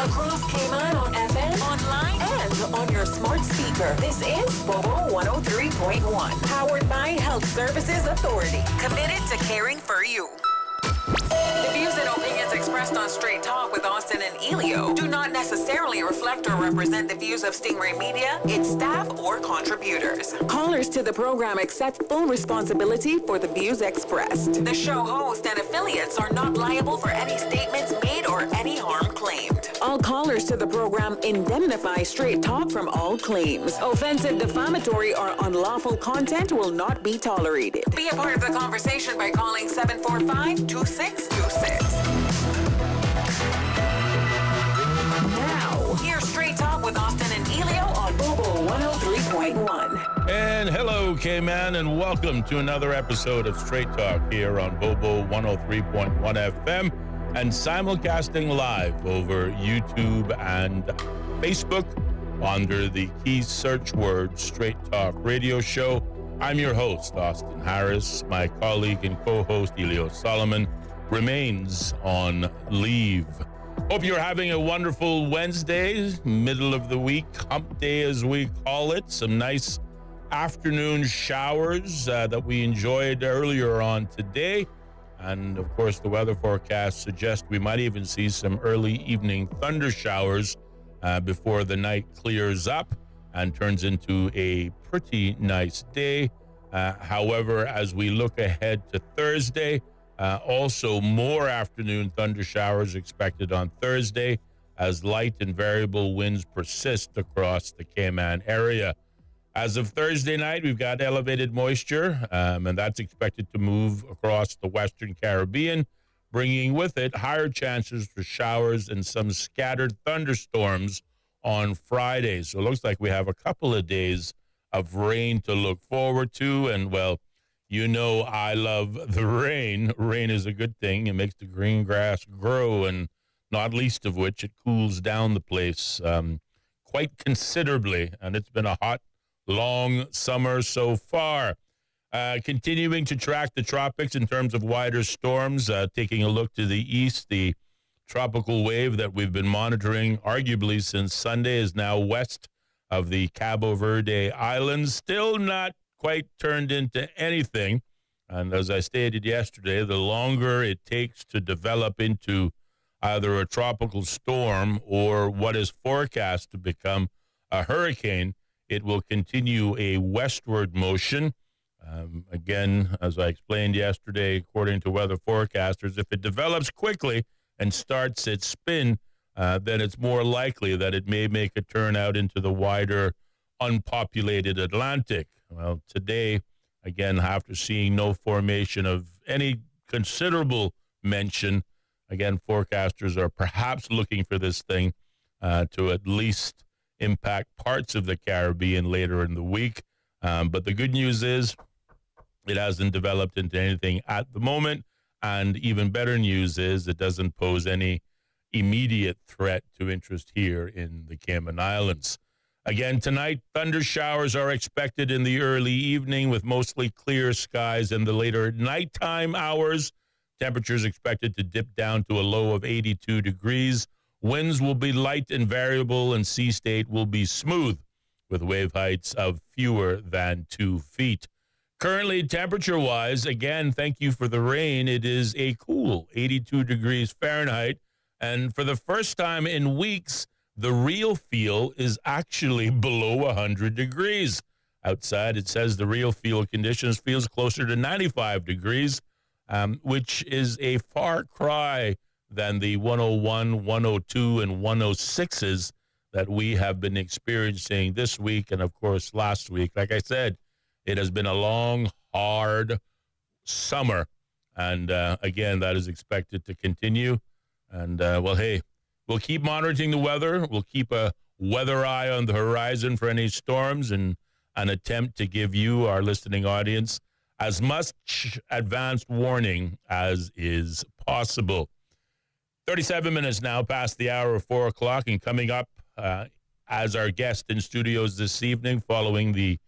Across Cayman on FM, online, and on your smart speaker. This is Bobo 103.1. Powered by Health Services Authority. Committed to caring for you. The views and opinions expressed on Straight Talk with Austin and Ellio do not necessarily reflect or represent the views of Stingray Media, its staff, or contributors. Callers to the program accept full responsibility for the views expressed. The show host and affiliates are not liable for any statements made or any harm claimed. All callers to the program indemnify Straight Talk from all claims. Offensive, defamatory, or unlawful content will not be tolerated. Be a part of the conversation by calling 745-2626. Now, here's Straight Talk with Austin and Ellio on Bobo 103.1. And hello, K-Man, and welcome to another episode of Straight Talk here on Bobo 103.1 FM and simulcasting live over YouTube and Facebook under the key search word Straight Talk Radio Show. I'm your host, Austin Harris. My colleague and co-host, Ellio Solomon, remains on leave. Hope you're having a wonderful Wednesday, middle of the week, hump day as we call it. Some nice afternoon showers that we enjoyed earlier on today. And of course, the weather forecast suggests we might even see some early evening thunder showers before the night clears up and turns into a pretty nice day. However, as we look ahead to Thursday, also more afternoon thunder showers expected on Thursday as light and variable winds persist across the Cayman area. As of Thursday night, we've got elevated moisture, and that's expected to move across the Western Caribbean, bringing with it higher chances for showers and some scattered thunderstorms on Friday. So it looks like we have a couple of days of rain to look forward to. And, well, you know I love the rain. Rain is a good thing. It makes the green grass grow, and not least of which it cools down the place quite considerably. And it's been a hot, long summer so far. Continuing to track the tropics in terms of wider storms, taking a look to the east, the tropical wave that we've been monitoring arguably since Sunday is now west of the Cabo Verde Islands. Still not quite turned into anything. And as I stated yesterday, the longer it takes to develop into either a tropical storm or what is forecast to become a hurricane, it will continue a westward motion. Again, as I explained yesterday, according to weather forecasters, if it develops quickly and starts its spin, then it's more likely that it may make a turn out into the wider, unpopulated Atlantic. Well, today, again, after seeing no formation of any considerable mention, again, forecasters are perhaps looking for this thing to at least impact parts of the Caribbean later in the week. But the good news is it hasn't developed into anything at the moment. And even better news is it doesn't pose any immediate threat to interest here in the Cayman Islands. Again, tonight, thunder showers are expected in the early evening with mostly clear skies in the later nighttime hours. Temperatures expected to dip down to a low of 82 degrees. Winds will be light and variable, and sea state will be smooth with wave heights of fewer than 2 feet. Currently, temperature-wise, again, thank you for the rain, it is a cool 82 degrees Fahrenheit. And for the first time in weeks, the real feel is actually below 100 degrees. Outside, it says the real feel conditions feels closer to 95 degrees, which is a far cry than the 101, 102, and 106s that we have been experiencing this week and, of course, last week. Like I said, it has been a long, hard summer, and again, that is expected to continue. And, well, hey, we'll keep monitoring the weather. We'll keep a weather eye on the horizon for any storms and an attempt to give you, our listening audience, as much advanced warning as is possible. 37 minutes now past the hour of 4 o'clock, and coming up as our guest in studios this evening following the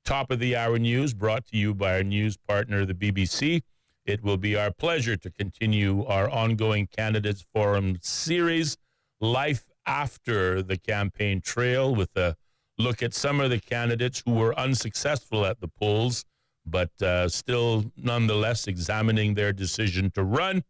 top of the hour news brought to you by our news partner, the BBC. It will be our pleasure to continue our ongoing Candidates Forum series, Life after the campaign trail with a look at some of the candidates who were unsuccessful at the polls, but still nonetheless examining their decision to run,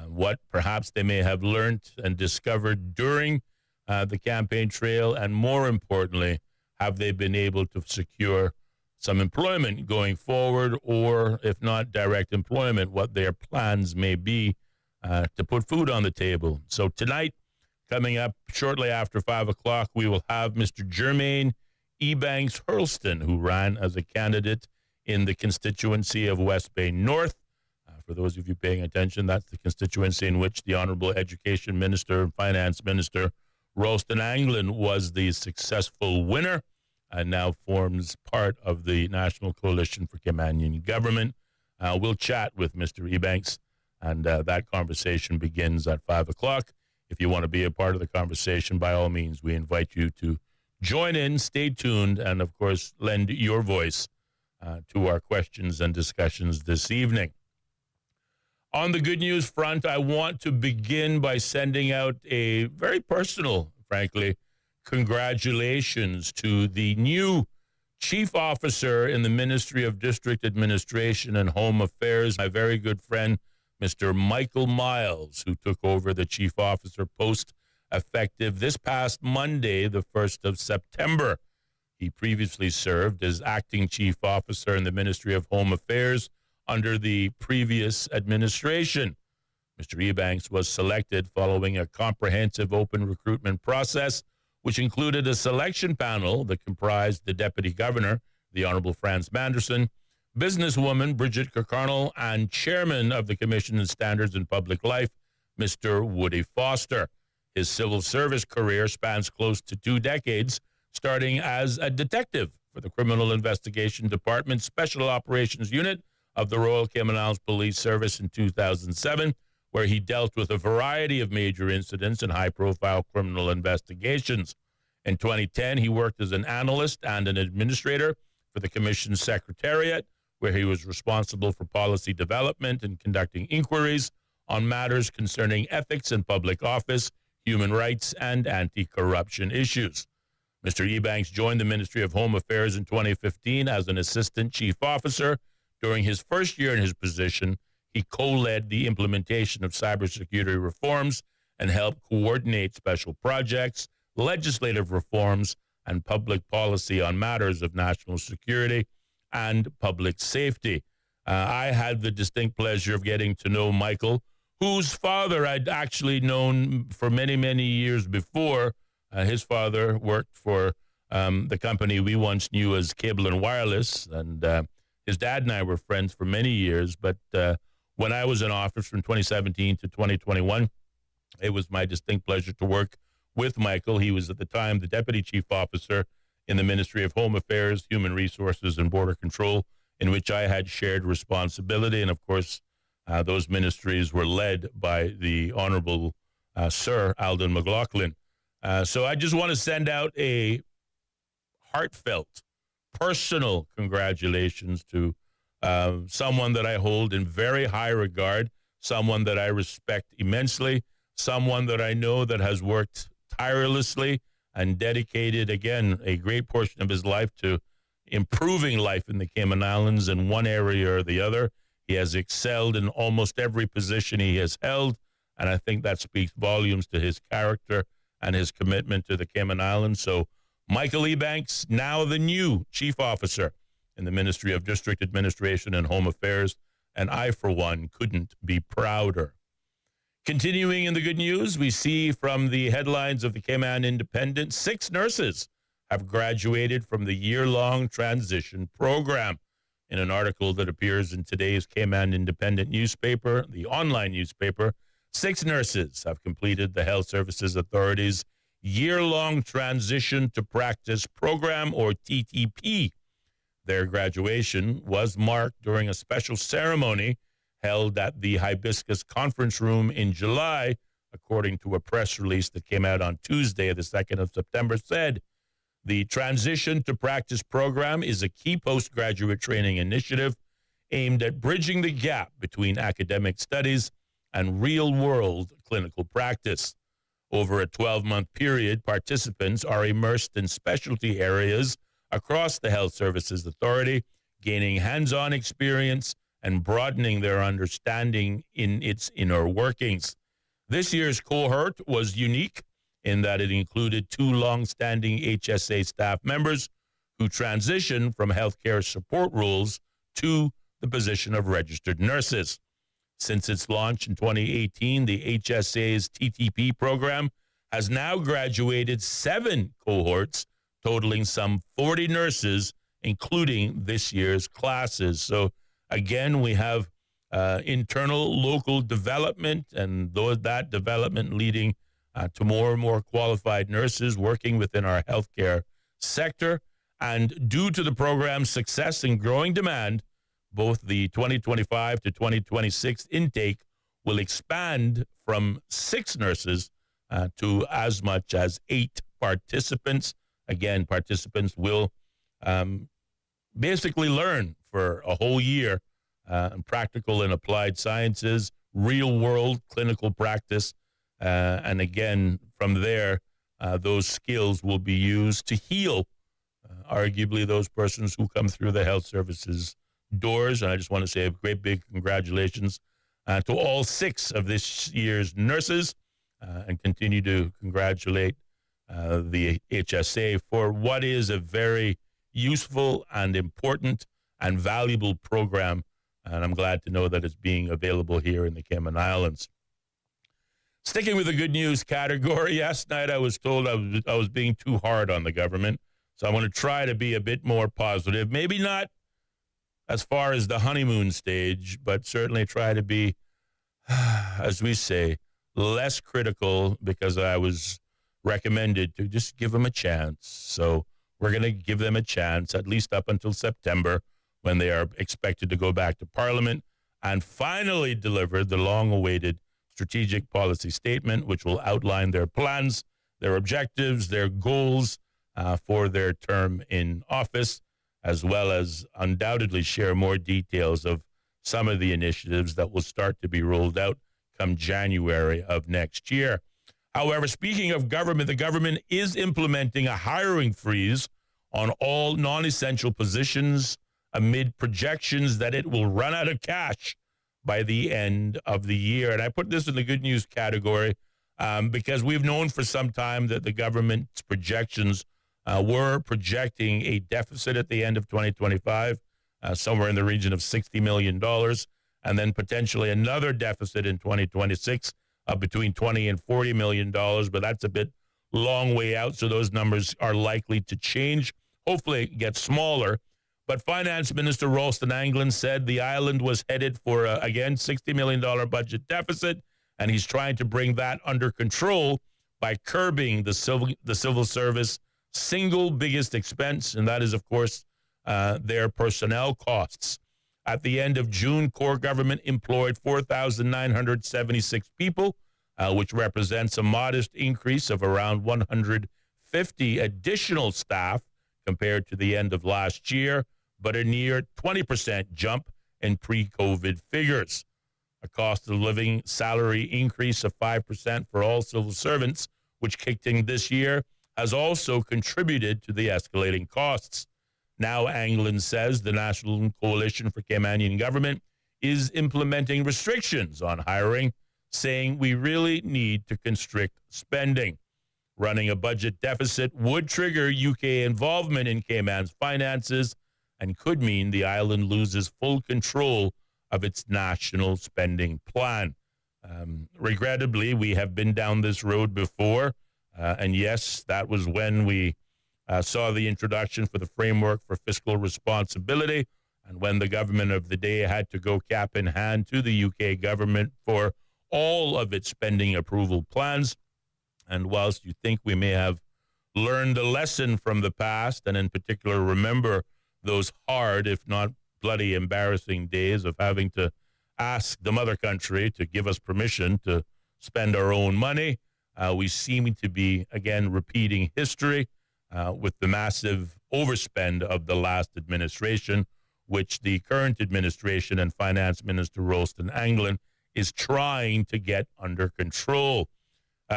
what perhaps they may have learned and discovered during the campaign trail, and more importantly, have they been able to secure some employment going forward, or if not direct employment, what their plans may be to put food on the table. So tonight, coming up shortly after 5 o'clock, we will have Mr. Jermaine Ebanks Hurlston, who ran as a candidate in the constituency of West Bay North. For those of you paying attention, that's the constituency in which the Honorable Education Minister and Finance Minister Ralston Anglin was the successful winner and now forms part of the National Coalition for Camannian Government. We'll chat with Mr. Ebanks, and that conversation begins at 5 o'clock. If you want to be a part of the conversation, by all means, we invite you to join in, stay tuned, and, of course, lend your voice to our questions and discussions this evening. On the good news front, I want to begin by sending out a very personal, frankly, congratulations to the new chief officer in the Ministry of District Administration and Home Affairs, my very good friend, Mr. Michael Miles, who took over the chief officer post effective this past Monday, the 1st of September. He previously served as acting chief officer in the Ministry of Home Affairs under the previous administration. Mr. Ebanks was selected following a comprehensive open recruitment process, which included a selection panel that comprised the Deputy Governor, the Honorable Franz Manderson, businesswoman Bridget Kirkconnell, and Chairman of the Commission on Standards in Public Life, Mr. Woody Foster. His civil service career spans close to 2 decades, starting as a detective for the Criminal Investigation Department Special Operations Unit of the Royal Cayman Islands Police Service in 2007, where he dealt with a variety of major incidents and high-profile criminal investigations. In 2010, he worked as an analyst and an administrator for the Commission's Secretariat, where he was responsible for policy development and conducting inquiries on matters concerning ethics in public office, human rights, and anti-corruption issues. Mr. Ebanks joined the Ministry of Home Affairs in 2015 as an assistant chief officer. During his first year in his position, he co-led the implementation of cybersecurity reforms and helped coordinate special projects, legislative reforms, and public policy on matters of national security and public safety. I had the distinct pleasure of getting to know Michael, whose father I'd actually known for many, many years before. His father worked for the company we once knew as Cable and Wireless, and his dad and I were friends for many years. But when I was in office from 2017 to 2021, it was my distinct pleasure to work with Michael. He was at the time the Deputy Chief Officer in the Ministry of Home Affairs, Human Resources, and Border Control, in which I had shared responsibility. And, of course, those ministries were led by the Honorable Sir Alden McLaughlin. So I just want to send out a heartfelt, personal congratulations to someone that I hold in very high regard, someone that I respect immensely, someone that I know that has worked tirelessly and dedicated, again, a great portion of his life to improving life in the Cayman Islands in one area or the other. He has excelled in almost every position he has held, and I think that speaks volumes to his character and his commitment to the Cayman Islands. So Michael Ebanks, now the new chief officer in the Ministry of District Administration and Home Affairs, and I, for one, couldn't be prouder. Continuing in the good news, we see from the headlines of the Cayman Independent, 6 nurses have graduated from the year-long transition program. In an article that appears in today's Cayman Independent newspaper, the online newspaper, 6 nurses have completed the Health Services Authority's year-long transition to practice program, or TTP. Their graduation was marked during a special ceremony held at the Hibiscus Conference Room in July, according to a press release that came out on Tuesday, the 2nd of September, said. The Transition to Practice program is a key postgraduate training initiative aimed at bridging the gap between academic studies and real-world clinical practice. Over a 12-month period, participants are immersed in specialty areas across the Health Services Authority, gaining hands-on experience and broadening their understanding in its inner workings. This year's cohort was unique in that it included 2 long-standing HSA staff members who transitioned from healthcare support roles to the position of registered nurses. Since its launch in 2018, the HSA's TTP program has now graduated 7 cohorts, totaling some 40 nurses, including this year's classes. So again, we have internal local development, and that development leading to more and more qualified nurses working within our healthcare sector. And due to the program's success and growing demand, both the 2025 to 2026 intake will expand from 6 nurses to as much as 8 participants. Again, participants will basically learn for a whole year practical and applied sciences, real-world clinical practice, and again, from there, those skills will be used to heal, arguably, those persons who come through the health services doors. And I just want to say a great big congratulations to all 6 of this year's nurses, and continue to congratulate the HSA for what is a very useful and important and valuable program. And I'm glad to know that it's being available here in the Cayman Islands. Sticking with the good news category, last night I was told I was being too hard on the government. So I want to try to be a bit more positive. Maybe not as far as the honeymoon stage, but certainly try to be, as we say, less critical, because I was recommended to just give them a chance. So we're going to give them a chance, at least up until September, when they are expected to go back to Parliament and finally deliver the long-awaited strategic policy statement, which will outline their plans, their objectives, their goals for their term in office, as well as undoubtedly share more details of some of the initiatives that will start to be rolled out come January of next year. However, speaking of government, the government is implementing a hiring freeze on all non-essential positions amid projections that it will run out of cash by the end of the year. And I put this in the good news category because we've known for some time that the government's projections were projecting a deficit at the end of 2025, somewhere in the region of $60 million, and then potentially another deficit in 2026 of between $20 and $40 million. But that's a bit long way out, so those numbers are likely to change. Hopefully it gets smaller. But Finance Minister Ralston Anglin said the island was headed for, again, $60 million budget deficit, and he's trying to bring that under control by curbing the civil service single biggest expense, and that is, of course, their personnel costs. At the end of June, core government employed 4,976 people, which represents a modest increase of around 150 additional staff compared to the end of last year, but a near 20% jump in pre-COVID figures. A cost of living salary increase of 5% for all civil servants, which kicked in this year, has also contributed to the escalating costs. Now, Anglin says the National Coalition for Caymanian Government is implementing restrictions on hiring, saying we really need to constrict spending. Running a budget deficit would trigger UK involvement in Cayman's finances and could mean the island loses full control of its national spending plan. Regrettably, we have been down this road before. And yes, that was when we saw the introduction for the framework for fiscal responsibility, and when the government of the day had to go cap in hand to the UK government for all of its spending approval plans. And whilst you think we may have learned a lesson from the past, and in particular remember those hard, if not bloody embarrassing days of having to ask the mother country to give us permission to spend our own money, we seem to be, again, repeating history with the massive overspend of the last administration, which the current administration and Finance Minister Ralston Anglin is trying to get under control.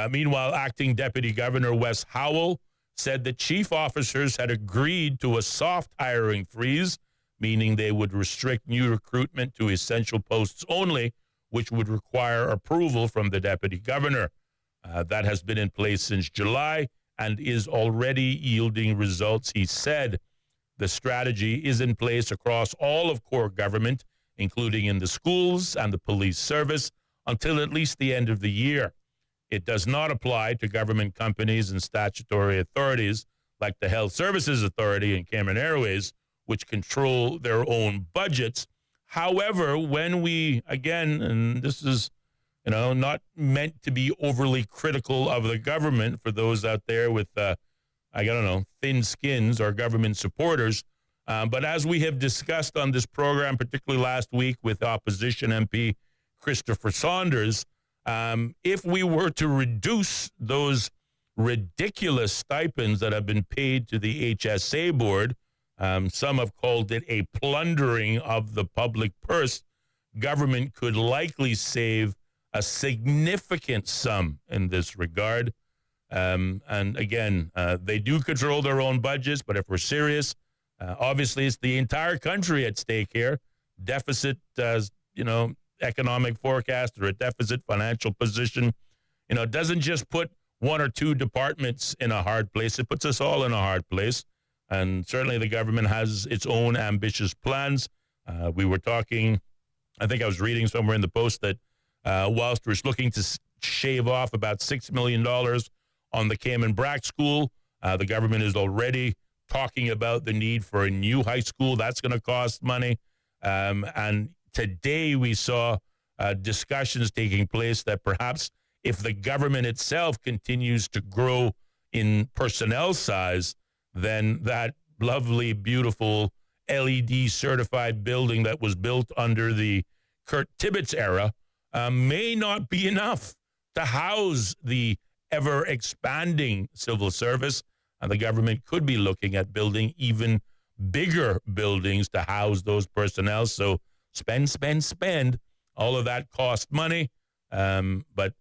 Meanwhile, acting Deputy Governor Wes Howell said that chief officers had agreed to a soft hiring freeze, meaning they would restrict new recruitment to essential posts only, which would require approval from the Deputy Governor. That has been in place since July and is already yielding results, he said. The strategy is in place across all of core government, including in the schools and the police service, until at least the end of the year. It does not apply to government companies and statutory authorities like the Health Services Authority and Cameron Airways, which control their own budgets. However, when we, again, and this is, not meant to be overly critical of the government for those out there with, thin skins or government supporters. But as we have discussed on this program, particularly last week with opposition MP Christopher Saunders, if we were to reduce those ridiculous stipends that have been paid to the HSA board, some have called it a plundering of the public purse, government could likely save a significant sum in this regard. And again, they do control their own budgets, but if we're serious, obviously it's the entire country at stake here. Deficit, economic forecast or a deficit financial position, doesn't just put one or two departments in a hard place. It puts us all in a hard place. And certainly the government has its own ambitious plans. We were talking, I think I was reading somewhere in the Post that whilst we're looking to shave off about $6 million on the Cayman Brack School, the government is already talking about the need for a new high school. That's going to cost money. And today we saw discussions taking place that perhaps if the government itself continues to grow in personnel size, then that lovely, beautiful LED certified building that was built under the Kurt Tibbetts era may not be enough to house the ever expanding civil service. And the government could be looking at building even bigger buildings to house those personnel. So spend. All of that cost money, but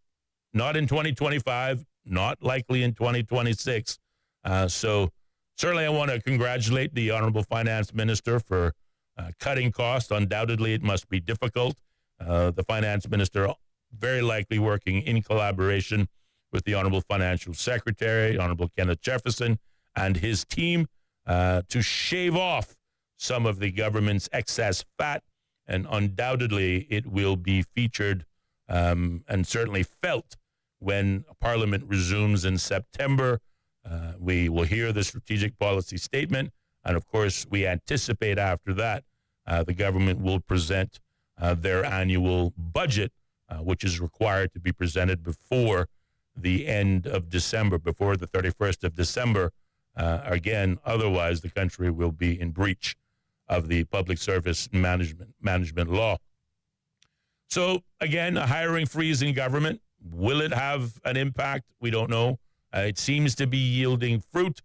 not in 2025, not likely in 2026. So certainly I want to congratulate the Honorable Finance Minister for cutting costs. Undoubtedly, it must be difficult. The Finance Minister very likely working in collaboration with the Honorable Financial Secretary, Honorable Kenneth Jefferson, and his team to shave off some of the government's excess fat. And undoubtedly, it will be featured and certainly felt when Parliament resumes in September. We will hear the strategic policy statement. And of course, we anticipate after that, the government will present their annual budget, which is required to be presented before the end of December, before the 31st of December. Again, otherwise, the country will be in breach of the Public Service Management Law. So, again, a hiring freeze in government. Will it have an impact? We don't know. It seems to be yielding fruit.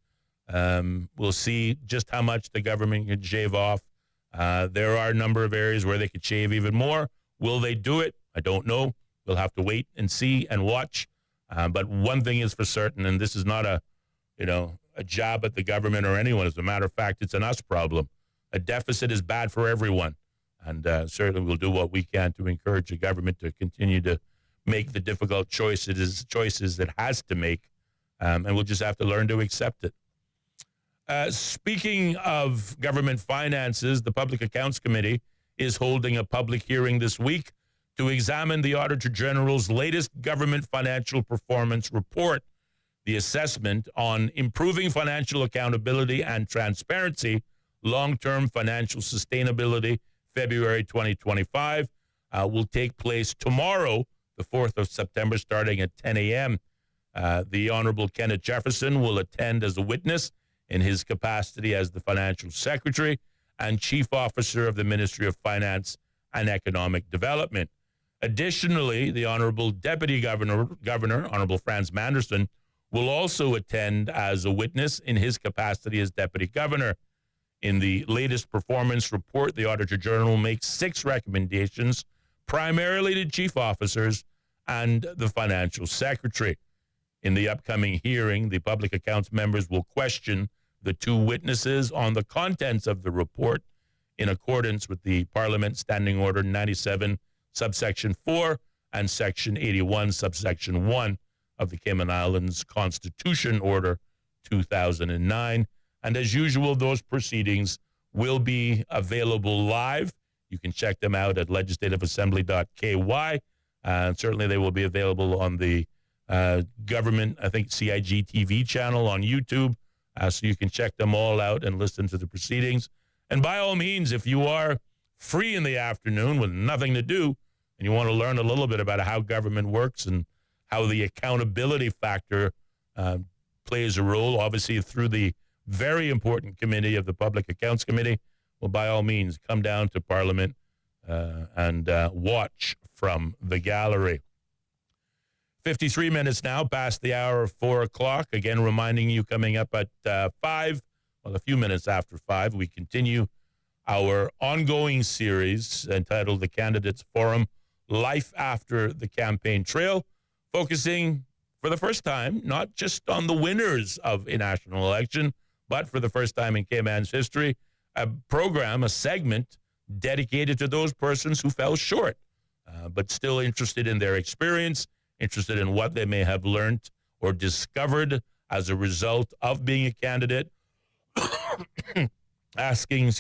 We'll see just how much the government can shave off. There are a number of areas where they could shave even more. Will they do it? I don't know. We'll have to wait and see and watch. But one thing is for certain, and this is not a jab at the government or anyone. As a matter of fact, it's an us problem. A deficit is bad for everyone. And certainly we'll do what we can to encourage the government to continue to make the difficult choices it has to make. And we'll just have to learn to accept it. Speaking of government finances, the Public Accounts Committee is holding a public hearing this week to examine the Auditor General's latest government financial performance report. The assessment on improving financial accountability and transparency, long-term financial sustainability, February 2025, will take place tomorrow, the 4th of September, starting at 10 a.m. The Honorable Kenneth Jefferson will attend as a witness in his capacity as the Financial Secretary and Chief Officer of the Ministry of Finance and Economic Development. Additionally, the Honorable Deputy Governor, Honorable Franz Manderson, will also attend as a witness in his capacity as Deputy Governor. In the latest performance report, the Auditor General makes 6 recommendations, primarily to chief officers and the Financial Secretary. In the upcoming hearing, the Public Accounts members will question the two witnesses on the contents of the report in accordance with the Parliament Standing Order 97, subsection 4, and Section 81, subsection 1 of the Cayman Islands Constitution Order 2009. And as usual, those proceedings will be available live. You can check them out at legislativeiassembly.ky. And certainly they will be available on the government, I think, CIG TV channel on YouTube. So you can check them all out and listen to the proceedings. And by all means, if you are free in the afternoon with nothing to do and you want to learn a little bit about how government works and how the accountability factor plays a role, obviously through the very important committee of the Public Accounts Committee, well, by all means, come down to Parliament and watch from the gallery. 53 minutes now past the hour of 4 o'clock. Again, reminding you, coming up at 5, well, a few minutes after 5, we continue our ongoing series entitled The Candidates Forum, Life After the Campaign Trail, focusing for the first time, not just on the winners of a national election, but for the first time in Cayman's history, a program, a segment dedicated to those persons who fell short, but still interested in their experience, interested in what they may have learned or discovered as a result of being a candidate, asking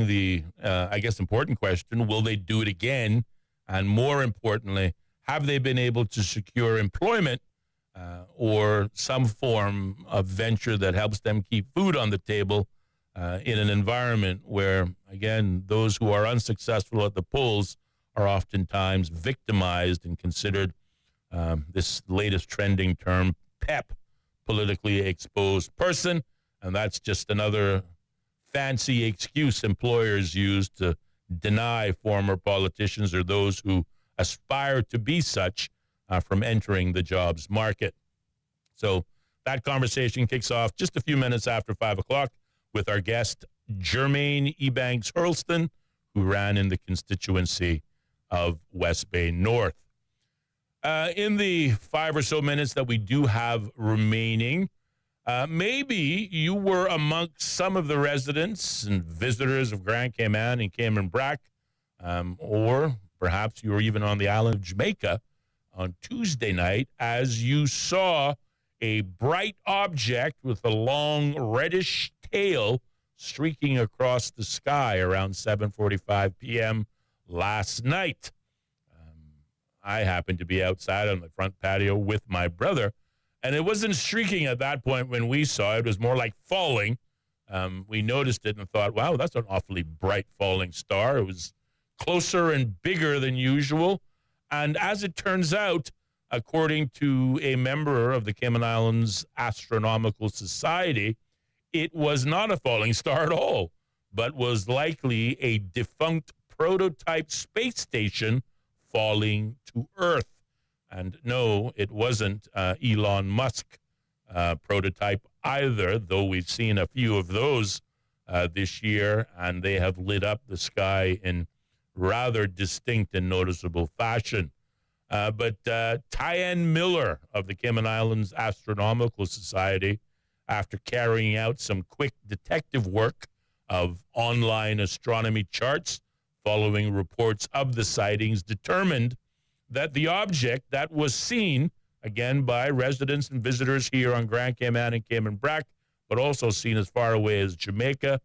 the, I guess, important question, will they do it again? And more importantly, have they been able to secure employment or some form of venture that helps them keep food on the table in an environment where, again, those who are unsuccessful at the polls are oftentimes victimized and considered this latest trending term, PEP, politically exposed person. And that's just another fancy excuse employers use to deny former politicians or those who aspire to be such from entering the jobs market. So that conversation kicks off just a few minutes after 5 o'clock with our guest, Jermaine Ebanks Hurlston, who ran in the constituency of West Bay North. In the 5 or so minutes that we do have remaining, maybe you were amongst some of the residents and visitors of Grand Cayman and Cayman Brac, or perhaps you were even on the island of Jamaica on Tuesday night as you saw a bright object with a long reddish tail streaking across the sky around 7:45 p.m. last night. I happened to be outside on the front patio with my brother, and it wasn't streaking at that point when we saw it. It was more like falling. We noticed it and thought, wow, that's an awfully bright falling star. It was closer and bigger than usual. And as it turns out, according to a member of the Cayman Islands Astronomical Society, it was not a falling star at all, but was likely a defunct prototype space station falling to Earth. And no, it wasn't Elon Musk prototype either, though we've seen a few of those this year, and they have lit up the sky in rather distinct and noticeable fashion. But Tyann Miller of the Cayman Islands Astronomical Society, after carrying out some quick detective work of online astronomy charts following reports of the sightings, determined that the object that was seen, again, by residents and visitors here on Grand Cayman and Cayman Brac, but also seen as far away as Jamaica,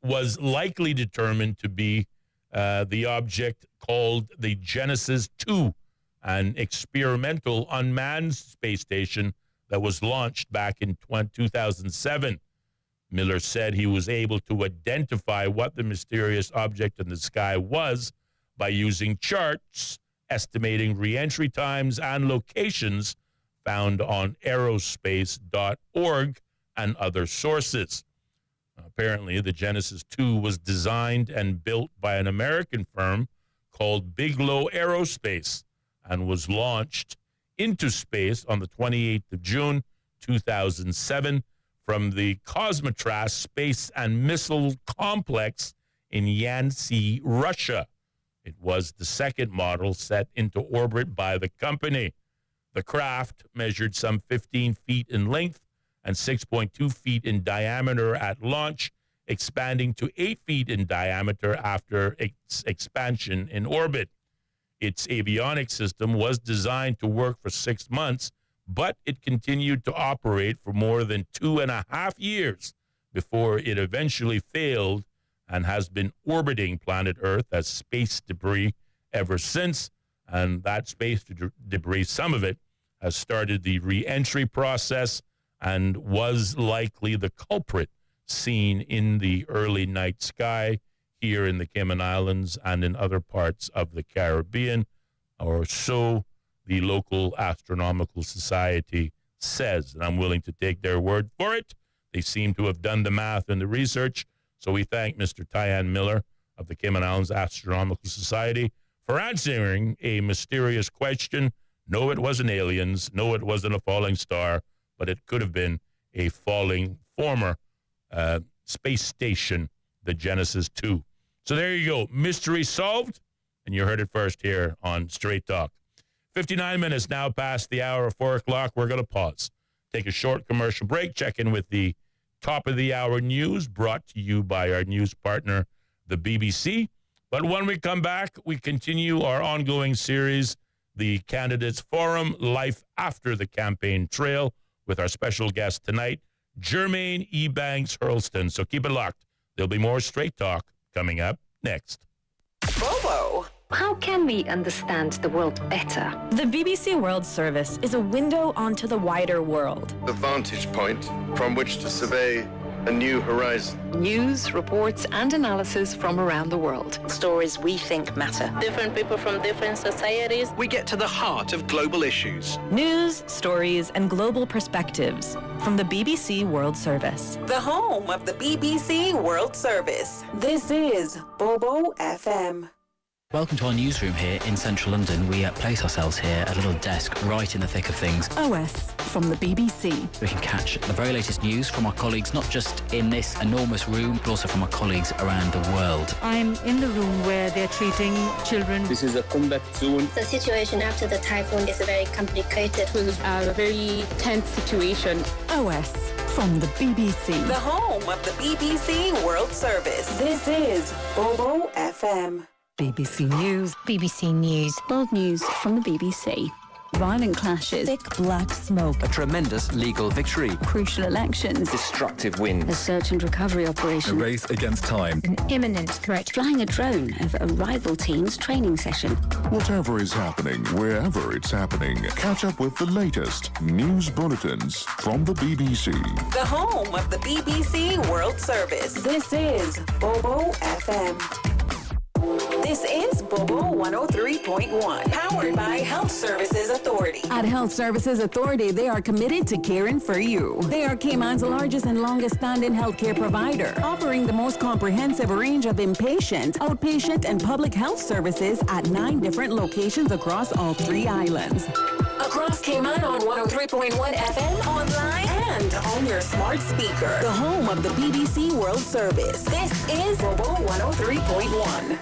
was likely determined to be the object called the Genesis 2, an experimental unmanned space station that was launched back in 2007. Miller said he was able to identify what the mysterious object in the sky was by using charts estimating re-entry times and locations found on aerospace.org and other sources. Apparently, the Genesis 2 was designed and built by an American firm called Bigelow Aerospace and was launched into space on the 28th of June, 2007 from the Cosmotras Space and Missile Complex in Yancy, Russia. It was the second model set into orbit by the company. The craft measured some 15 feet in length and 6.2 feet in diameter at launch, expanding to 8 feet in diameter after its expansion in orbit. Its avionics system was designed to work for 6 months, but it continued to operate for more than 2.5 years before it eventually failed and has been orbiting planet Earth as space debris ever since. And that space debris, some of it, has started the re-entry process and was likely the culprit seen in the early night sky here in the Cayman Islands and in other parts of the Caribbean, or so the local astronomical society says. And I'm willing to take their word for it. They seem to have done the math and the research. So we thank Mr. Tyann Miller of the Cayman Islands Astronomical Society for answering a mysterious question. No, it wasn't aliens. No, it wasn't a falling star, but it could have been a falling former space station, the Genesis 2. So there you go. Mystery solved, and you heard it first here on Straight Talk. 59 minutes now past the hour of 4 o'clock. We're going to pause, take a short commercial break, check in with the top of the hour news brought to you by our news partner, the BBC. But when we come back, we continue our ongoing series, the Candidates Forum, Life After the Campaign Trail, with our special guest tonight, Jermaine Ebanks Hurlston. So keep it locked. There'll be more Straight Talk coming up next. Bobo. How can we understand the world better? The BBC World Service is a window onto the wider world. The vantage point from which to survey a new horizon. News, reports, and analysis from around the world. Stories we think matter. Different people from different societies. We get to the heart of global issues. News, stories, and global perspectives from the BBC World Service. The home of the BBC World Service. This is Bobo FM. Welcome to our newsroom here in central London. We place ourselves here at a little desk right in the thick of things. OS from the BBC. We can catch the very latest news from our colleagues, not just in this enormous room, but also from our colleagues around the world. I'm in the room where they're treating children. This is a combat zone. The situation after the typhoon is very complicated. It was a very tense situation. OS from the BBC. The home of the BBC World Service. This is Bobo FM. BBC News. BBC News. World news from the BBC. Violent clashes. Thick black smoke. A tremendous legal victory. Crucial elections. Destructive wind. A search and recovery operation. A race against time. An imminent threat. Flying a drone over a rival team's training session. Whatever is happening, wherever it's happening, catch up with the latest news bulletins from the BBC. The home of the BBC World Service. This is Bobo FM. This is Bobo 103.1, powered by Health Services Authority. At Health Services Authority, they are committed to caring for you. They are Cayman's largest and longest-standing healthcare provider, offering the most comprehensive range of inpatient, outpatient, and public health services at 9 different locations across all 3 islands. Across Cayman on 103.1 FM, online, and on your smart speaker. The home of the BBC World Service. This is Bobo 103.1.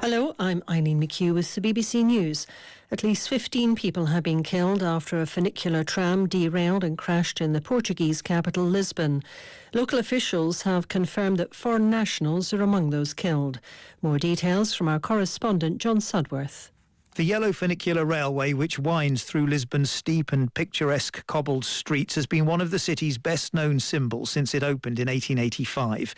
Hello, I'm Eileen McHugh with the BBC News. At least 15 people have been killed after a funicular tram derailed and crashed in the Portuguese capital, Lisbon. Local officials have confirmed that foreign nationals are among those killed. More details from our correspondent, John Sudworth. The yellow funicular railway, which winds through Lisbon's steep and picturesque cobbled streets, has been one of the city's best-known symbols since it opened in 1885.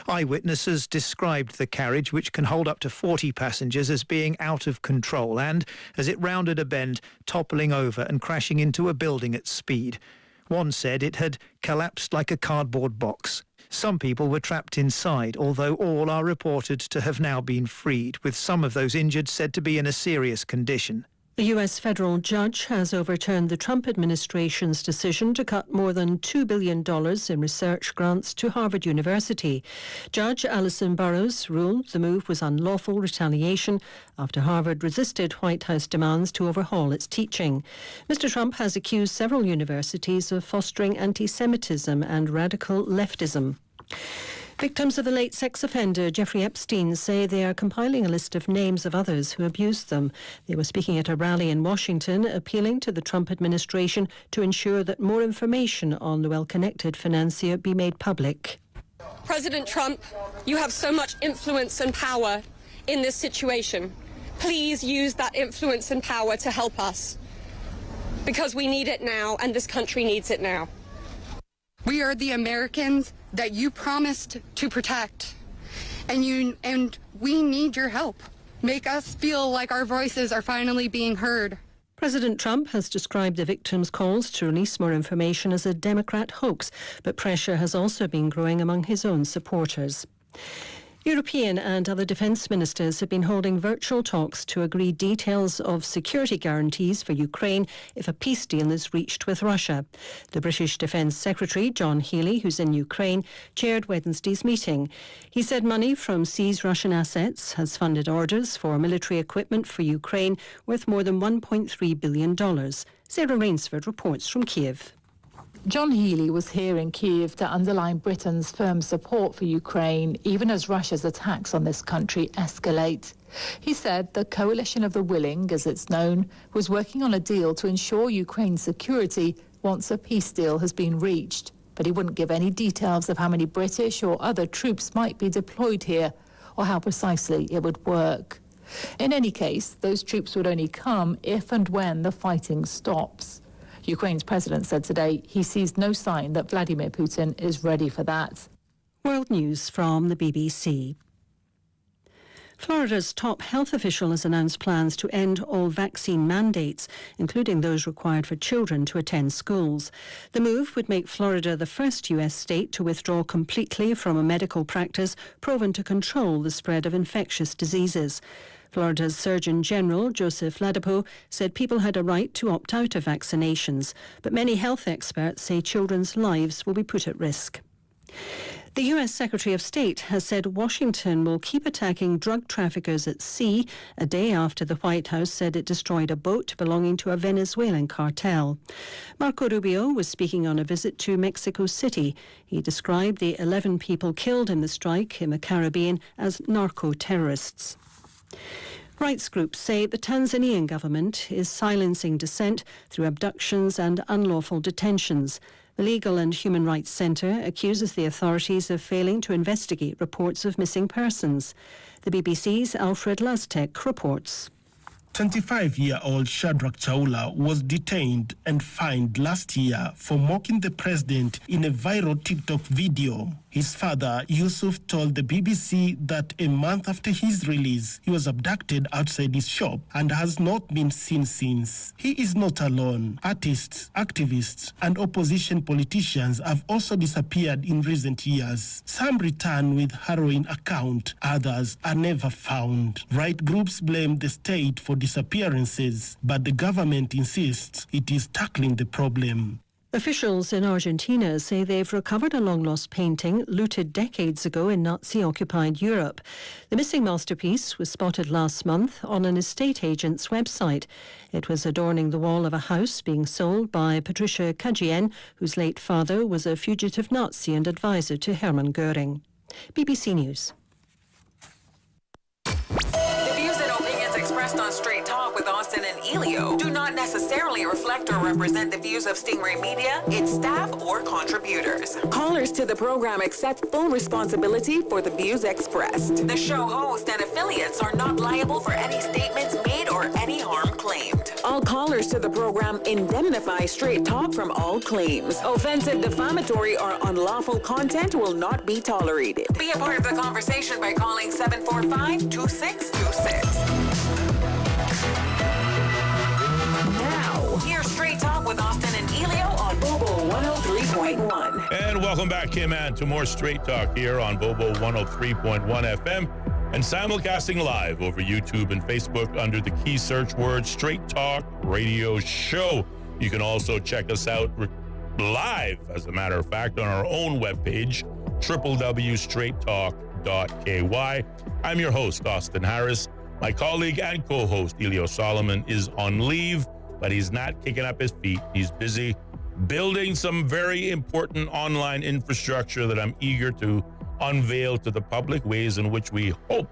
Eyewitnesses described the carriage, which can hold up to 40 passengers, as being out of control and, as it rounded a bend, toppling over and crashing into a building at speed. One said it had collapsed like a cardboard box. Some people were trapped inside, although all are reported to have now been freed, with some of those injured said to be in a serious condition. The U.S. federal judge has overturned the Trump administration's decision to cut more than $2 billion in research grants to Harvard University. Judge Alison Burroughs ruled the move was unlawful retaliation after Harvard resisted White House demands to overhaul its teaching. Mr. Trump has accused several universities of fostering anti-Semitism and radical leftism. Victims of the late sex offender Jeffrey Epstein say they are compiling a list of names of others who abused them. They were speaking at a rally in Washington, appealing to the Trump administration to ensure that more information on the well-connected financier be made public. President Trump, you have so much influence and power in this situation. Please use that influence and power to help us, because we need it now and this country needs it now. We are the Americans that you promised to protect, and we need your help. Make us feel like our voices are finally being heard. President Trump has described the victims' calls to release more information as a Democrat hoax, but pressure has also been growing among his own supporters. European and other defence ministers have been holding virtual talks to agree details of security guarantees for Ukraine if a peace deal is reached with Russia. The British Defence Secretary, John Healey, who's in Ukraine, chaired Wednesday's meeting. He said money from seized Russian assets has funded orders for military equipment for Ukraine worth more than $1.3 billion. Sarah Rainsford reports from Kiev. John Healey was here in Kyiv to underline Britain's firm support for Ukraine, even as Russia's attacks on this country escalate. He said the Coalition of the Willing, as it's known, was working on a deal to ensure Ukraine's security once a peace deal has been reached. But he wouldn't give any details of how many British or other troops might be deployed here, or how precisely it would work. In any case, those troops would only come if and when the fighting stops. Ukraine's president said today he sees no sign that Vladimir Putin is ready for that. World News from the BBC. Florida's top health official has announced plans to end all vaccine mandates, including those required for children to attend schools. The move would make Florida the first U.S. state to withdraw completely from a medical practice proven to control the spread of infectious diseases. Florida's Surgeon General, Joseph Ladapo, said people had a right to opt out of vaccinations, but many health experts say children's lives will be put at risk. The U.S. Secretary of State has said Washington will keep attacking drug traffickers at sea a day after the White House said it destroyed a boat belonging to a Venezuelan cartel. Marco Rubio was speaking on a visit to Mexico City. He described the 11 people killed in the strike in the Caribbean as narco-terrorists. Rights groups say the Tanzanian government is silencing dissent through abductions and unlawful detentions. The Legal and Human Rights Centre accuses the authorities of failing to investigate reports of missing persons. The BBC's Alfred Lastek reports. 25-year-old Shadrach Chaula was detained and fined last year for mocking the president in a viral TikTok video. His father, Yusuf, told the BBC that a month after his release, he was abducted outside his shop and has not been seen since. He is not alone. Artists, activists, and opposition politicians have also disappeared in recent years. Some return with harrowing account, others are never found. Right groups blame the state for disappearances, but the government insists it is tackling the problem. Officials in Argentina say they've recovered a long-lost painting looted decades ago in Nazi-occupied Europe. The missing masterpiece was spotted last month on an estate agent's website. It was adorning the wall of a house being sold by Patricia Cagien, whose late father was a fugitive Nazi and advisor to Hermann Göring. BBC News. The views and opinions expressed on Straight Talk with Austin and Ellio do not necessarily reflect or represent the views of Stingray Media, its staff, or contributors. Callers to the program accept full responsibility for the views expressed. The show host and affiliates are not liable for any statements made or any harm claimed. All callers to the program indemnify Straight Talk from all claims. Offensive, defamatory, or unlawful content will not be tolerated. Be a part of the conversation by calling 745-2626. Now, here's Straight Talk with Austin and Ellio on Bobo 103.1. And welcome back, K-Man, to more Straight Talk here on Bobo 103.1 FM and simulcasting live over YouTube and Facebook under the key search word Straight Talk Radio Show. You can also check us out live, as a matter of fact, on our own webpage, www.straighttalk.ky. I'm your host, Austin Harris. My colleague and co-host, Ellio Solomon, is on leave, but he's not kicking up his feet. He's busy building some very important online infrastructure that I'm eager to unveil to the public ways in which we hope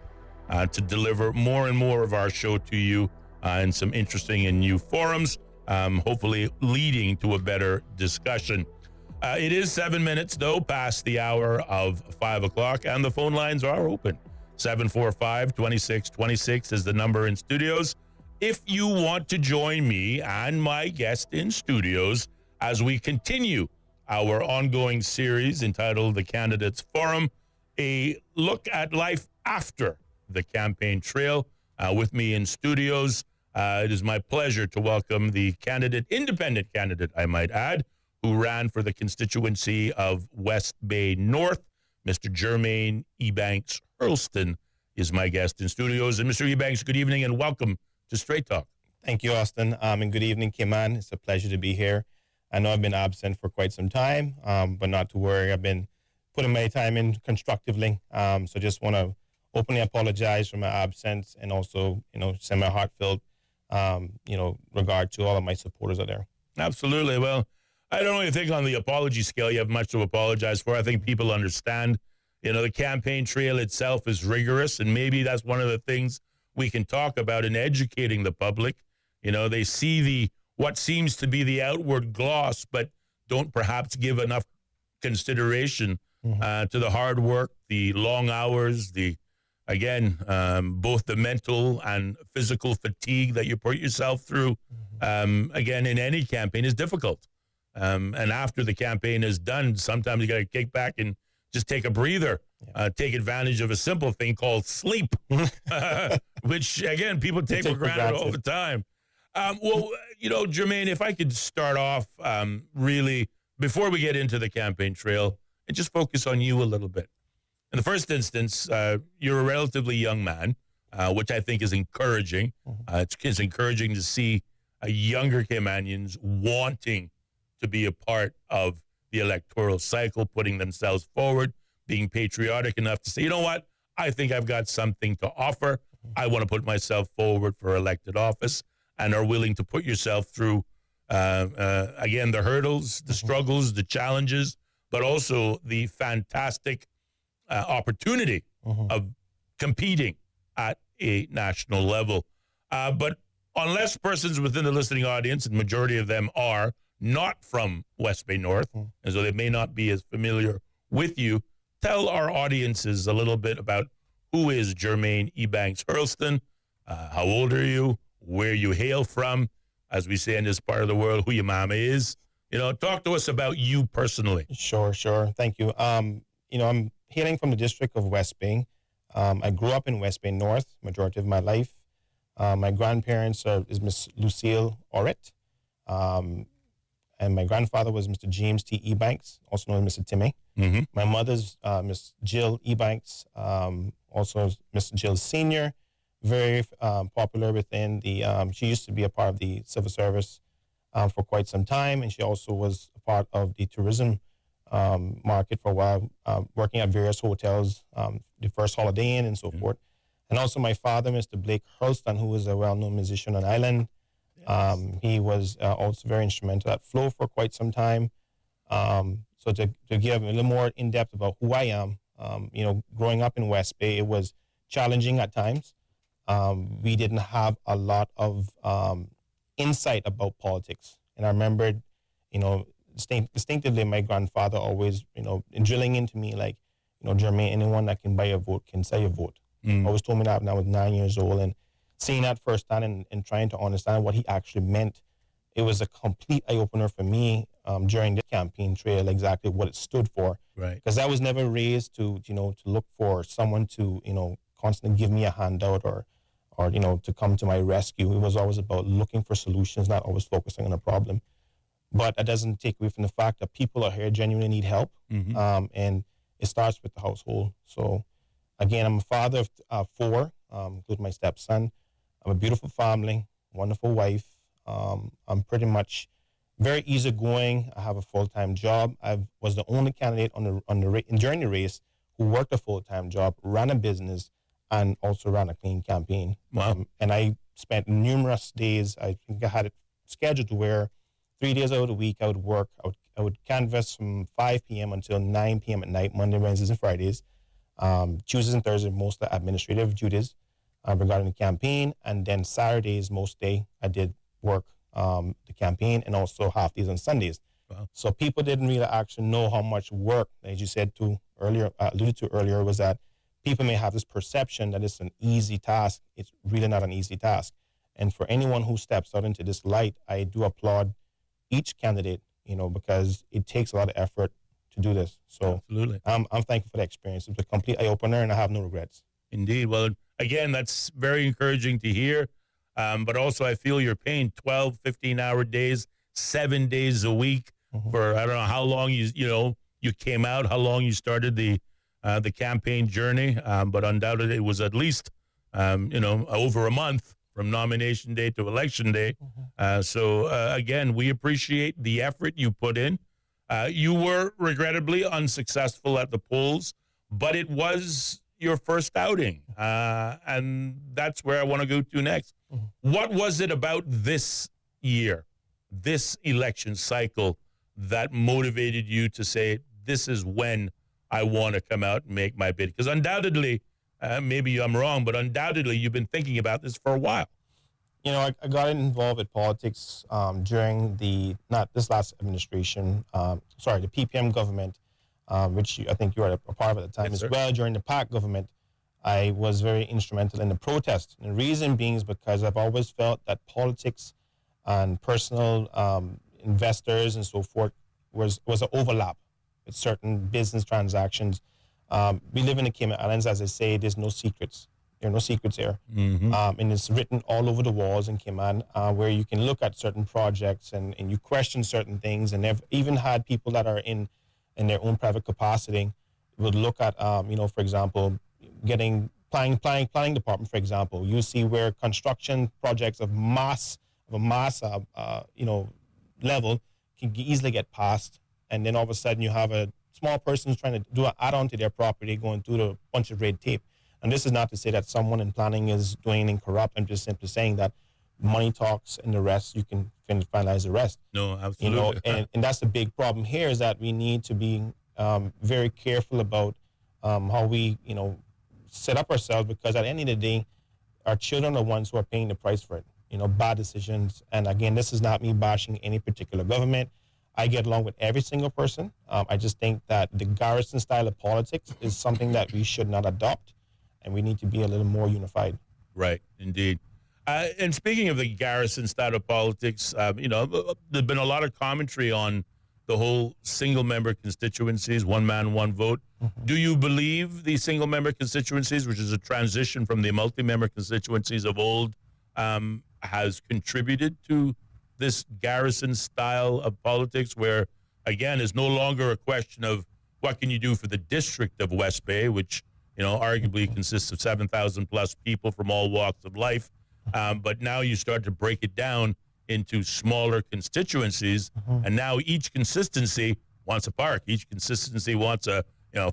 to deliver more and more of our show to you in some interesting and new forums, hopefully leading to a better discussion. It is 7 minutes, though, past the hour of 5 o'clock, and the phone lines are open. 745-2626 is the number in studios. If you want to join me and my guest in studios as we continue our ongoing series entitled The Candidates Forum, a look at life after the campaign trail, with me in studios, it is my pleasure to welcome the independent candidate, I might add, who ran for the constituency of West Bay North. Mr. Jermaine Ebanks Hurlston is my guest in studios. And Mr. Ebanks, good evening and welcome to Straight Talk. Thank you, Austin. And good evening, Kiman. It's a pleasure to be here. I know I've been absent for quite some time, but not to worry. I've been putting my time in constructively. So just want to openly apologize for my absence and also, send my heartfelt, regard to all of my supporters out there. Absolutely. Well, I don't really think on the apology scale you have much to apologize for. I think people understand, the campaign trail itself is rigorous, and maybe that's one of the things we can talk about in educating the public. They see what seems to be the outward gloss, but don't perhaps give enough consideration to the hard work, the long hours, both the mental and physical fatigue that you put yourself through. Again, in any campaign is difficult. And after the campaign is done, sometimes you got to kick back and just take a breather, take advantage of a simple thing called sleep, which, again, people take for granted all the time. Jermaine, if I could start off really, before we get into the campaign trail, and just focus on you a little bit. In the first instance, you're a relatively young man, which I think is encouraging. It's encouraging to see younger Caymanians wanting to be a part of the electoral cycle, putting themselves forward, being patriotic enough to say, you know what, I think I've got something to offer. I want to put myself forward for elected office, and are willing to put yourself through, again, the hurdles, the struggles, the challenges, but also the fantastic opportunity of competing at a national level. But unless persons within the listening audience, and majority of them are not from West Bay North, and so they may not be as familiar with you, tell our audiences a little bit about who is Jermaine Ebanks Hurlston, how old are you, where you hail from, as we say in this part of the world, who your mama is. Talk to us about you personally. Sure. Thank you. I'm hailing from the district of West Bay. I grew up in West Bay North majority of my life. My grandparents is Miss Lucille Orrit, and my grandfather was Mr. James T. Ebanks, also known as Mr. Timmy. My mother's Miss Jill Ebanks, also Miss Jill Senior, very popular within the, she used to be a part of the civil service for quite some time, and she also was a part of the tourism market for a while, working at various hotels, the First Holiday Inn and so forth. And also my father, Mr. Blake Hurlston, who was a well-known musician on island. He was also very instrumental at Flow for quite some time. So to give a little more in-depth about who I am, growing up in West Bay, it was challenging at times. We didn't have a lot of insight about politics. And I remembered, distinctively my grandfather always, drilling into me like, Jermaine, anyone that can buy a vote can sell a vote. Always told me that when I was 9 years old, and seeing that firsthand and trying to understand what he actually meant, it was a complete eye-opener for me during the campaign trail, exactly what it stood for. Right. Because I was never raised to look for someone to, constantly give me a handout or to come to my rescue. It was always about looking for solutions, not always focusing on a problem. But that doesn't take away from the fact that people are here genuinely need help, and it starts with the household. So, again, I'm a father of 4, including my stepson. I'm a beautiful family, wonderful wife. I'm pretty much very easygoing. I have a full-time job. I was the only candidate during the race who worked a full-time job, ran a business, and also ran a clean campaign. Wow. And I spent numerous days. I think I had it scheduled to where 3 days out of the week I would canvass from 5 p.m. until 9 p.m. at night, Monday, Wednesdays, and Fridays. Tuesdays and Thursdays, mostly administrative duties regarding the campaign. And then Saturdays, most day, I did work the campaign and also half days on Sundays. Wow. So people didn't really actually know how much work, as you said alluded to earlier, was that people may have this perception that it's an easy task. It's really not an easy task. And for anyone who steps out into this light, I do applaud each candidate, because it takes a lot of effort to do this. So absolutely, I'm thankful for the experience. It was a complete eye-opener, and I have no regrets. Indeed. Well, again, that's very encouraging to hear. But also, I feel your pain. 12, 15-hour days, 7 days a week for I don't know how long you came out, how long you started the campaign journey, but undoubtedly it was at least over a month from nomination day to election day. So again, we appreciate the effort you put in. You were regrettably unsuccessful at the polls, but it was your first outing, and that's where I want to go to next. What was it about this year, this election cycle, that motivated you to say, this is when I want to come out and make my bid? Because undoubtedly, maybe I'm wrong, but undoubtedly you've been thinking about this for a while. I got involved with politics during not this last administration, the PPM government, which I think you were a part of at the time as well. During the PAC government, I was very instrumental in the protest. And the reason being is because I've always felt that politics and personal investors and so forth was an overlap with certain business transactions. We live in the Cayman Islands, as I say, there's no secrets. There are no secrets here. And it's written all over the walls in Cayman, where you can look at certain projects and you question certain things. And they've even had people that are in their own private capacity would look at, for example, planning department, for example. You see where construction projects of a mass level can easily get passed. And then all of a sudden you have a small person who's trying to do an add-on to their property going through a bunch of red tape. And this is not to say that someone in planning is doing anything corrupt. I'm just simply saying that money talks, and the rest, you can finalize the rest. No, absolutely. And that's the big problem here, is that we need to be very careful about how we, set up ourselves, because at the end of the day, our children are the ones who are paying the price for it. Bad decisions. And again, this is not me bashing any particular government. I get along with every single person. I just think that the garrison style of politics is something that we should not adopt, and we need to be a little more unified. Right, indeed. And speaking of the garrison style of politics, there's been a lot of commentary on the whole single-member constituencies, one man, one vote. Do you believe the single-member constituencies, which is a transition from the multi-member constituencies of old, has contributed to this garrison style of politics, where, again, is no longer a question of what can you do for the district of West Bay, which, arguably consists of 7,000 plus people from all walks of life. But now you start to break it down into smaller constituencies, and now each consistency wants a park. Each consistency wants a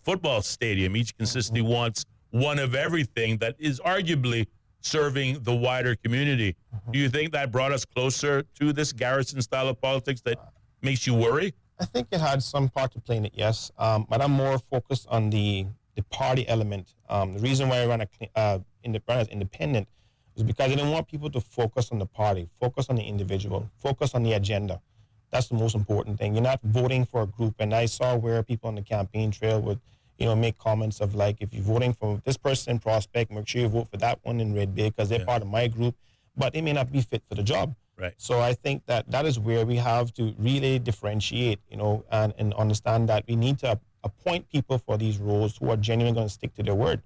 football stadium. Each consistency wants one of everything that is arguably serving the wider community. Do you think that brought us closer to this garrison style of politics that makes you worry? I think it had some part to play in it, yes. But I'm more focused on the party element. The reason why I ran as independent is because I didn't want people to focus on the party, focus on the individual, focus on the agenda. That's the most important thing. You're not voting for a group. And I saw where people on the campaign trail would, make comments of like, if you're voting for this person in Prospect, make sure you vote for that one in Red Bay because they're part of my group, but they may not be fit for the job. Right. So I think that is where we have to really differentiate, and understand that we need to appoint people for these roles who are genuinely going to stick to their word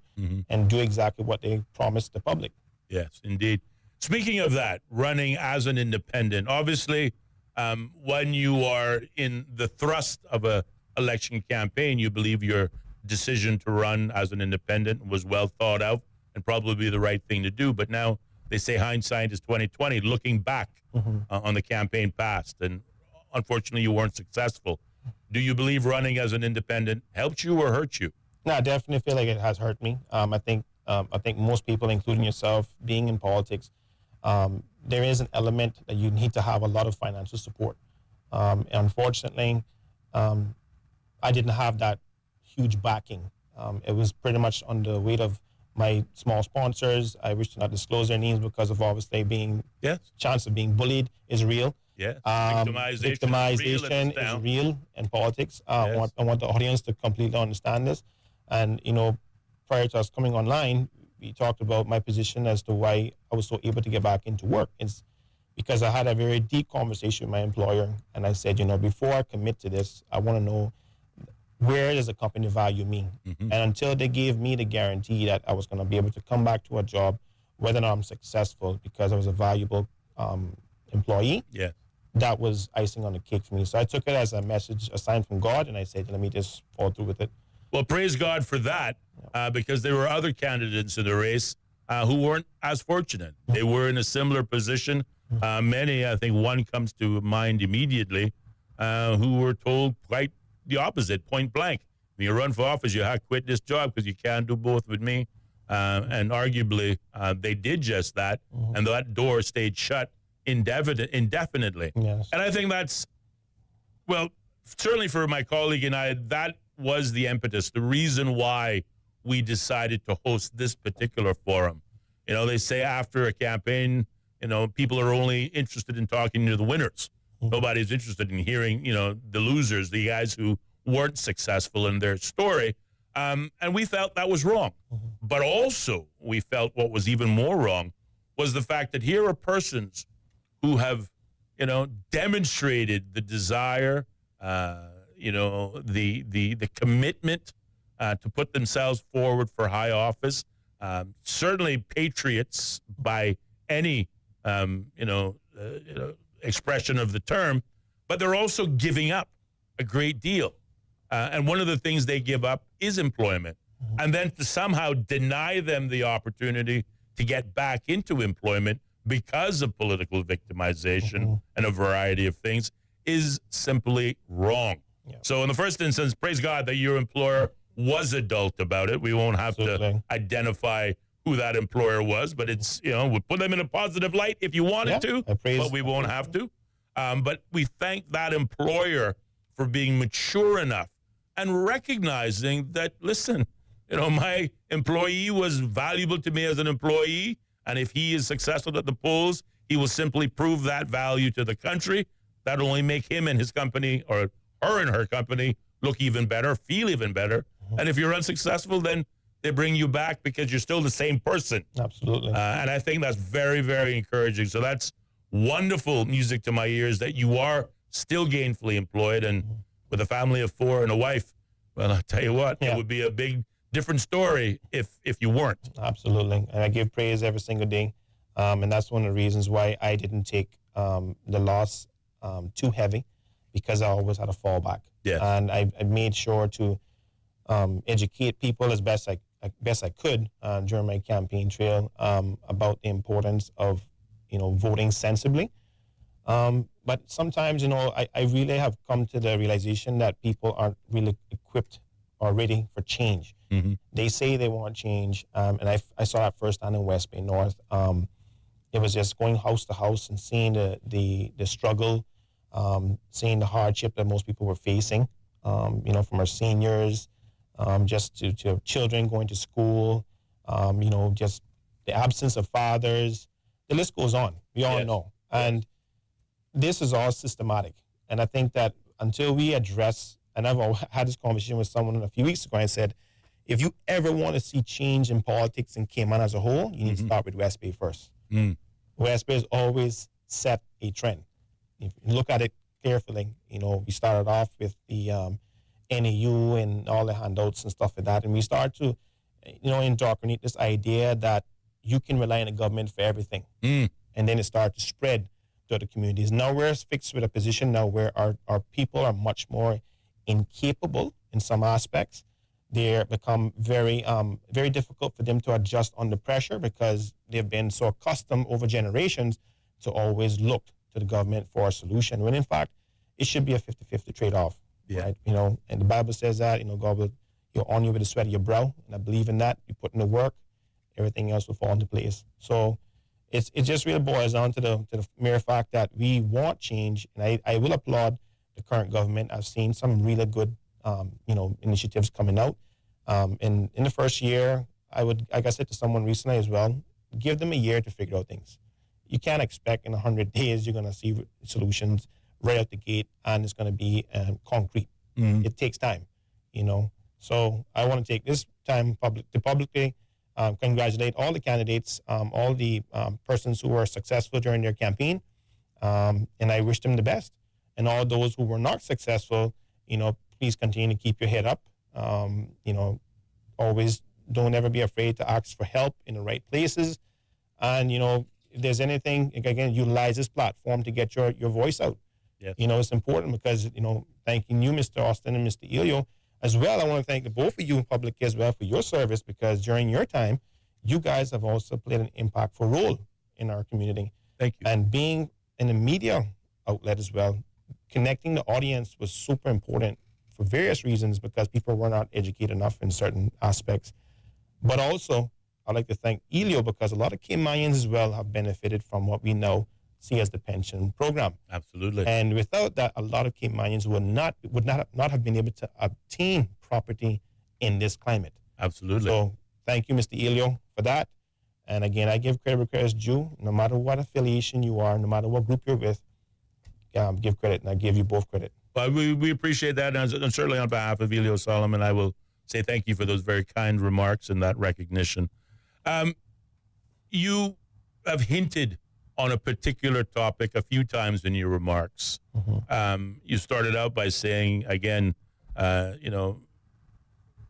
and do exactly what they promised the public. Yes, indeed. Speaking of that, running as an independent, obviously, when you are in the thrust of a election campaign, you believe your decision to run as an independent was well thought out and probably the right thing to do. But now they say hindsight is 2020, looking back on the campaign past, and unfortunately you weren't successful. Do you believe running as an independent helped you or hurt you? No, I definitely feel like it has hurt me. I think most people, including yourself, being in politics, there is an element that you need to have a lot of financial support. Unfortunately, I didn't have that huge backing It was pretty much on the weight of my small sponsors. I wish to not disclose their names because of obviously being chance of being bullied is real. Yeah, victimization is real in politics. I want the audience to completely understand this. And, you know, prior to us coming online, we talked about my position as to why I was so able to get back into work. It's because I had a very deep conversation with my employer. And I said, you know, before I commit to this, I want to know, where does the company value me? And until they gave me the guarantee that I was going to be able to come back to a job, whether or not I'm successful because I was a valuable employee, that was icing on the cake for me. So I took it as a message, a sign from God, and I said, let me just follow through with it. Well, praise God for that, because there were other candidates in the race who weren't as fortunate. They were in a similar position. Many, I think one comes to mind immediately, who were told quite the opposite, point blank. When you run for office, you have to quit this job because you can't do both with me. And arguably, they did just that, and that door stayed shut indefinitely. Yes. And I think that's, well, certainly for my colleague and I, that was the impetus, the reason why we decided to host this particular forum. You know, they say after a campaign, you know, people are only interested in talking to the winners. Nobody's interested in hearing, you know, the losers, the guys who weren't successful in their story. And we felt that was wrong. But also we felt what was even more wrong was the fact that here are persons who have, you know, demonstrated the desire, you know, the commitment to put themselves forward for high office. Certainly patriots by any, you know, expression of the term, but they're also giving up a great deal. And one of the things they give up is employment. And then to somehow deny them the opportunity to get back into employment because of political victimization and a variety of things is simply wrong. So in the first instance, praise God that your employer was adult about it. We won't have to identify who that employer was, but it's, you know, we'll put them in a positive light if you wanted to, but we won't have to. But we thank that employer for being mature enough and recognizing that, listen, you know, my employee was valuable to me as an employee, and if he is successful at the polls, he will simply prove that value to the country. That'll only make him and his company, or her and her company, look even better, feel even better. And if you're unsuccessful, then they bring you back because you're still the same person. Absolutely. And I think that's very, very encouraging. So that's wonderful music to my ears that you are still gainfully employed and with a family of 4 and a wife. Well, I'll tell you what, it would be a big different story if you weren't. Absolutely. And I give praise every single day. And that's one of the reasons why I didn't take the loss too heavy, because I always had a fallback. And I made sure to educate people as best I could during my campaign trail about the importance of, you know, voting sensibly. But sometimes, you know, I really have come to the realization that people aren't really equipped or ready for change. They say they want change, and I saw that firsthand in West Bay North. It was just going house to house and seeing the struggle, seeing the hardship that most people were facing, you know, from our seniors, just to children going to school, you know, just the absence of fathers. The list goes on. We all know. And this is all systematic. And I think that until we address, and I've had this conversation with someone a few weeks ago, and I said, if you ever want to see change in politics in Cayman as a whole, you need to start with West Bay first. West Bay has always set a trend. If you look at it carefully, you know, we started off with the NAU and all the handouts and stuff like that, and we start to, you know, indoctrinate this idea that you can rely on the government for everything. And then it started to spread to other communities. Now we're fixed with a position now where our people are much more incapable in some aspects. They become very, very difficult for them to adjust under pressure because they've been so accustomed over generations to always look to the government for a solution, when in fact, it should be a 50-50 trade-off. Right? You know, and the Bible says that, you know, God will, he'll honor you with the sweat of your brow, and I believe in that. You put in the work, everything else will fall into place. So it just really boils down to the mere fact that we want change, and I will applaud the current government. I've seen some really good, you know, initiatives coming out. In the first year, I would, like I said to someone recently as well, give them a year to figure out things. You can't expect in 100 days you're going to see solutions right out the gate and it's going to be concrete. It takes time, you know. So I want to take this time to publicly congratulate all the candidates, all the persons who were successful during their campaign, and I wish them the best. And all those who were not successful, you know, please continue to keep your head up. You know, always don't ever be afraid to ask for help in the right places. And, you know, if there's anything, again, utilize this platform to get your voice out. Yes. You know, it's important because, you know, thanking you, Mr. Austin and Mr. Ellio, as well. I want to thank the both of you publicly as well for your service, because during your time, you guys have also played an impactful role in our community. Thank you. And being in a media outlet as well, connecting the audience was super important for various reasons, because people were not educated enough in certain aspects. But also, I'd like to thank Ellio, because a lot of Caymanians as well have benefited from what we now see as the pension program. Absolutely. And without that, a lot of Caymanians would not have been able to obtain property in this climate. Absolutely. So thank you, Mr. Ellio, for that. And again, I give credit where credit is due. No matter what affiliation you are, no matter what group you're with, give credit, and I give you both credit. Well, we appreciate that, and certainly on behalf of Ellio Solomon, I will say thank you for those very kind remarks and that recognition. You have hinted on a particular topic a few times in your remarks. You started out by saying, again, you know,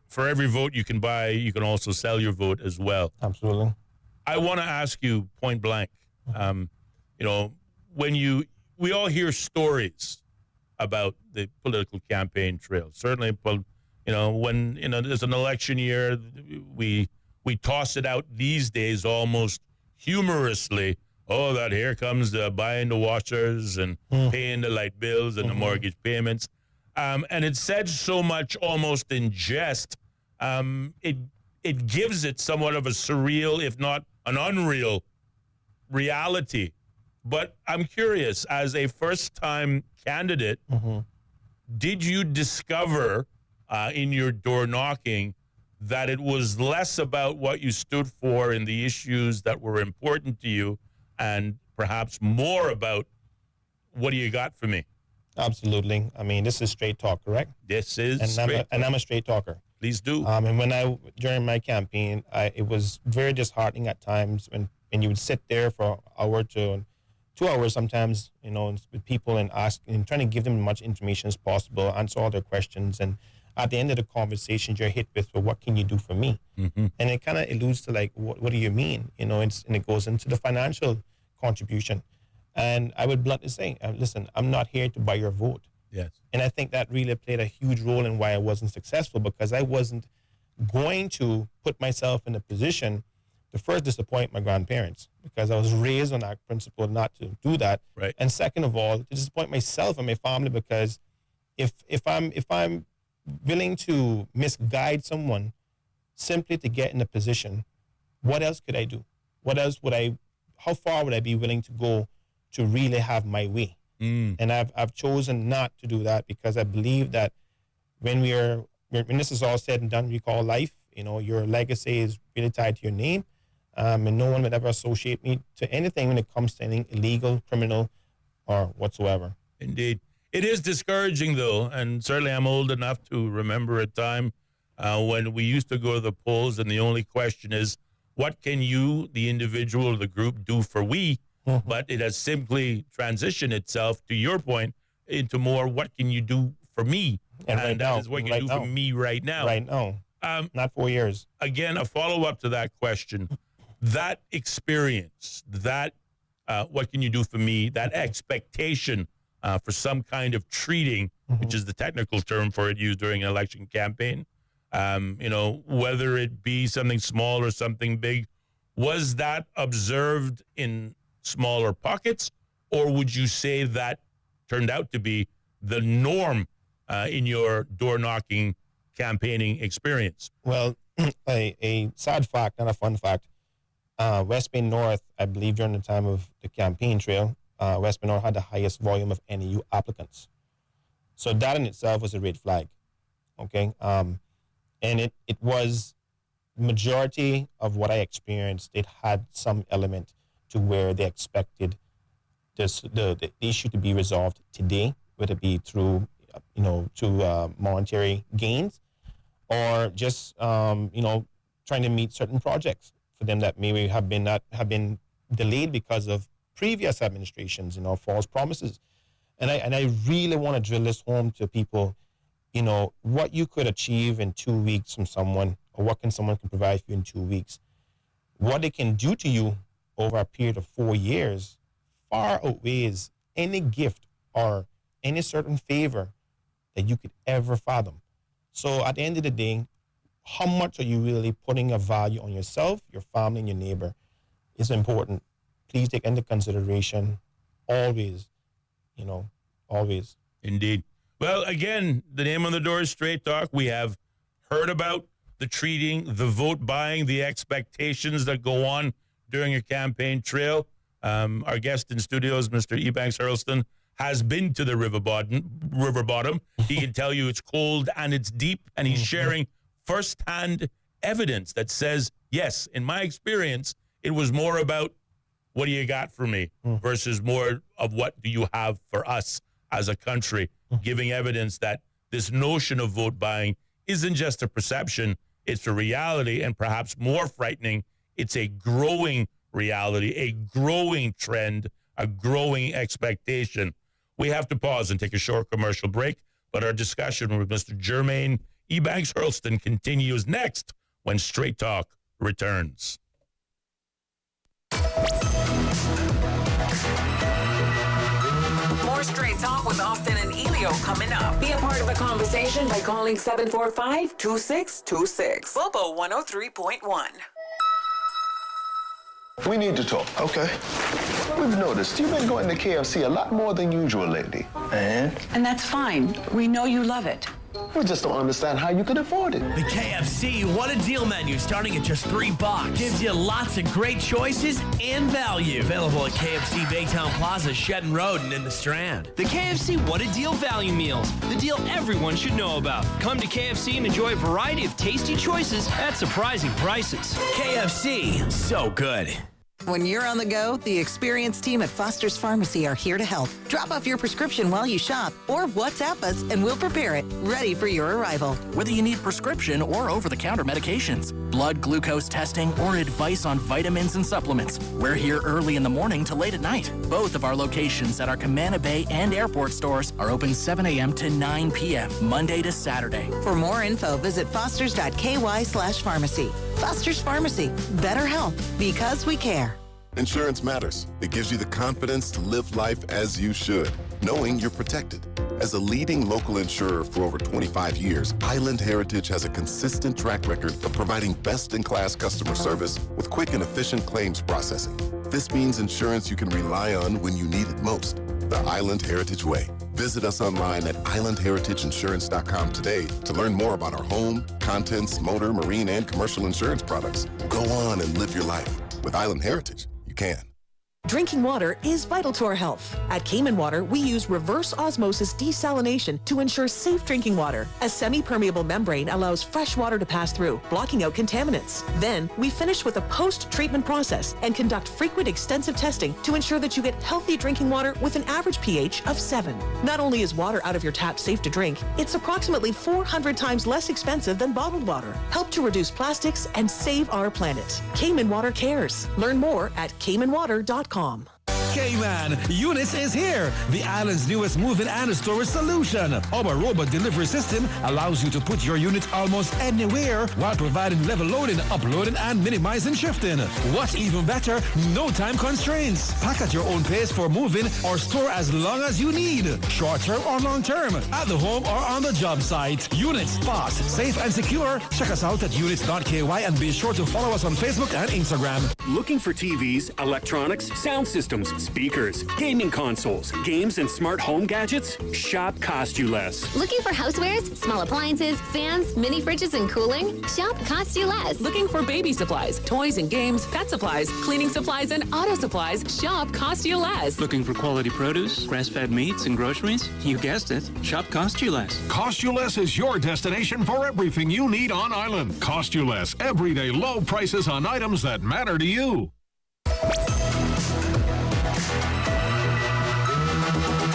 for every vote you can buy, you can also sell your vote as well. Absolutely. I want to ask you point blank, you know, we all hear stories about the political campaign trail. Certainly, you know, when, you know, there's an election year, we toss it out these days almost humorously. Oh, that here comes the buying the washers and paying the light bills and the mortgage payments. And it's said so much almost in jest. It gives it somewhat of a surreal, if not an unreal reality. But I'm curious, as a first-time candidate, did you discover in your door knocking that it was less about what you stood for and the issues that were important to you, and perhaps more about what do you got for me? Absolutely. I mean, this is straight talk, correct? This is and I'm a straight talker. Please do. And during my campaign, it was very disheartening at times when you would sit there for an hour to 2 hours sometimes, you know, with people and trying to give them as much information as possible, answer all their questions. And at the end of the conversation, you're hit with, well, what can you do for me? And it kind of alludes to like, what do you mean? You know, and it goes into the financial contribution. And I would bluntly say, listen, I'm not here to buy your vote. Yes. And I think that really played a huge role in why I wasn't successful, because I wasn't going to put myself in a position to first disappoint my grandparents, because I was raised on that principle not to do that. Right. And second of all, to disappoint myself and my family, because if I'm willing to misguide someone simply to get in a position, what else could I do? How far would I be willing to go to really have my way? And I've chosen not to do that, because I believe that when this is all said and done, we call life, you know, your legacy is really tied to your name. And no one would ever associate me to anything when it comes to anything illegal, criminal, or whatsoever. Indeed. It is discouraging, though, and certainly I'm old enough to remember a time when we used to go to the polls, and the only question is, what can you, the individual or the group, do for we? But it has simply transitioned itself, to your point, into more, what can you do for me? And that now, is what you do for me right now. Right now. Not 4 years. Again, a follow-up to that question. That experience, that what can you do for me, that expectation for some kind of treating, which is the technical term for it used during an election campaign, you know, whether it be something small or something big, was that observed in smaller pockets, or would you say that turned out to be the norm in your door-knocking campaigning experience? Well, a sad fact, not a fun fact, West Bay North, I believe during the time of the campaign trail, West Bay North had the highest volume of NAU applicants. So that in itself was a red flag, okay? And it was majority of what I experienced. It had some element to where they expected the issue to be resolved today, whether it be through monetary gains or just trying to meet certain projects for them that maybe have been delayed because of previous administrations, false promises. And I really want to drill this home to people, what you could achieve in 2 weeks from someone, or what someone can provide for you in 2 weeks. What they can do to you over a period of 4 years far outweighs any gift or any certain favor that you could ever fathom. So at the end of the day, how much are you really putting a value on yourself, your family, and your neighbor is important. Please take into consideration always, always. Indeed. Well, again, the name on the door is Straight Talk. We have heard about the treating, the vote buying, the expectations that go on during a campaign trail. Our guest in studios, Mr. Ebanks Hurlston, has been to the river bottom. He can tell you it's cold and it's deep, and he's sharing firsthand evidence that says, yes, in my experience, it was more about what do you got for me versus more of what do you have for us as a country, giving evidence that this notion of vote buying isn't just a perception, it's a reality, and perhaps more frightening, it's a growing reality, a growing trend, a growing expectation. We have to pause and take a short commercial break, but our discussion with Mr. Jermaine Ebanks Hurlston continues next when Straight Talk returns. More Straight Talk with Austin and Ellio coming up. Be a part of the conversation by calling 745-2626. Bobo 103.1. We need to talk. Okay. We've noticed you've been going to KFC a lot more than usual lately. And that's fine. We know you love it. We just don't understand how you can afford it. The KFC What a Deal menu starting at just $3. Gives you lots of great choices and value. Available at KFC Baytown Plaza, Shedden Road, and in the Strand. The KFC What a Deal value meals. The deal everyone should know about. Come to KFC and enjoy a variety of tasty choices at surprising prices. KFC, so good. When you're on the go, the experienced team at Foster's Pharmacy are here to help. Drop off your prescription while you shop or WhatsApp us and we'll prepare it, ready for your arrival. Whether you need prescription or over-the-counter medications, blood glucose testing, or advice on vitamins and supplements, we're here early in the morning to late at night. Both of our locations at our Camana Bay and airport stores are open 7 a.m. to 9 p.m., Monday to Saturday. For more info, visit fosters.ky/pharmacy. Foster's Pharmacy. Better health because we care. Insurance matters. It gives you the confidence to live life as you should, knowing you're protected. As a leading local insurer for over 25 years, Island Heritage has a consistent track record of providing best-in-class customer service with quick and efficient claims processing. This means insurance you can rely on when you need it most. The Island Heritage Way. Visit us online at islandheritageinsurance.com today to learn more about our home, contents, motor, marine, and commercial insurance products. Go on and live your life. With Island Heritage, you can. Drinking water is vital to our health. At Cayman Water, we use reverse osmosis desalination to ensure safe drinking water. A semi-permeable membrane allows fresh water to pass through, blocking out contaminants. Then, we finish with a post-treatment process and conduct frequent extensive testing to ensure that you get healthy drinking water with an average pH of 7. Not only is water out of your tap safe to drink, it's approximately 400 times less expensive than bottled water. Help to reduce plastics and save our planet. Cayman Water cares. Learn more at caymanwater.com. Cayman, Units is here, the island's newest move-in and storage solution. Our robot delivery system allows you to put your unit almost anywhere while providing level loading, uploading, and minimizing shifting. What's even better, no time constraints. Pack at your own pace for moving or store as long as you need. Short-term or long-term, at the home or on the job site. Units, fast, safe, and secure. Check us out at units.ky and be sure to follow us on Facebook and Instagram. Looking for TVs, electronics, sound systems, Speakers, gaming consoles, games, and smart home gadgets? Shop Cost You Less. Looking for housewares, small appliances, fans, mini fridges, and cooling? Shop Cost You Less. Looking for baby supplies, toys and games, pet supplies, cleaning supplies, and auto supplies? Shop Cost You Less. Looking for quality produce, grass-fed meats, and groceries? You guessed it. Shop Cost You Less. Cost You Less is your destination for everything you need on island. Cost You Less. Everyday low prices on items that matter to you.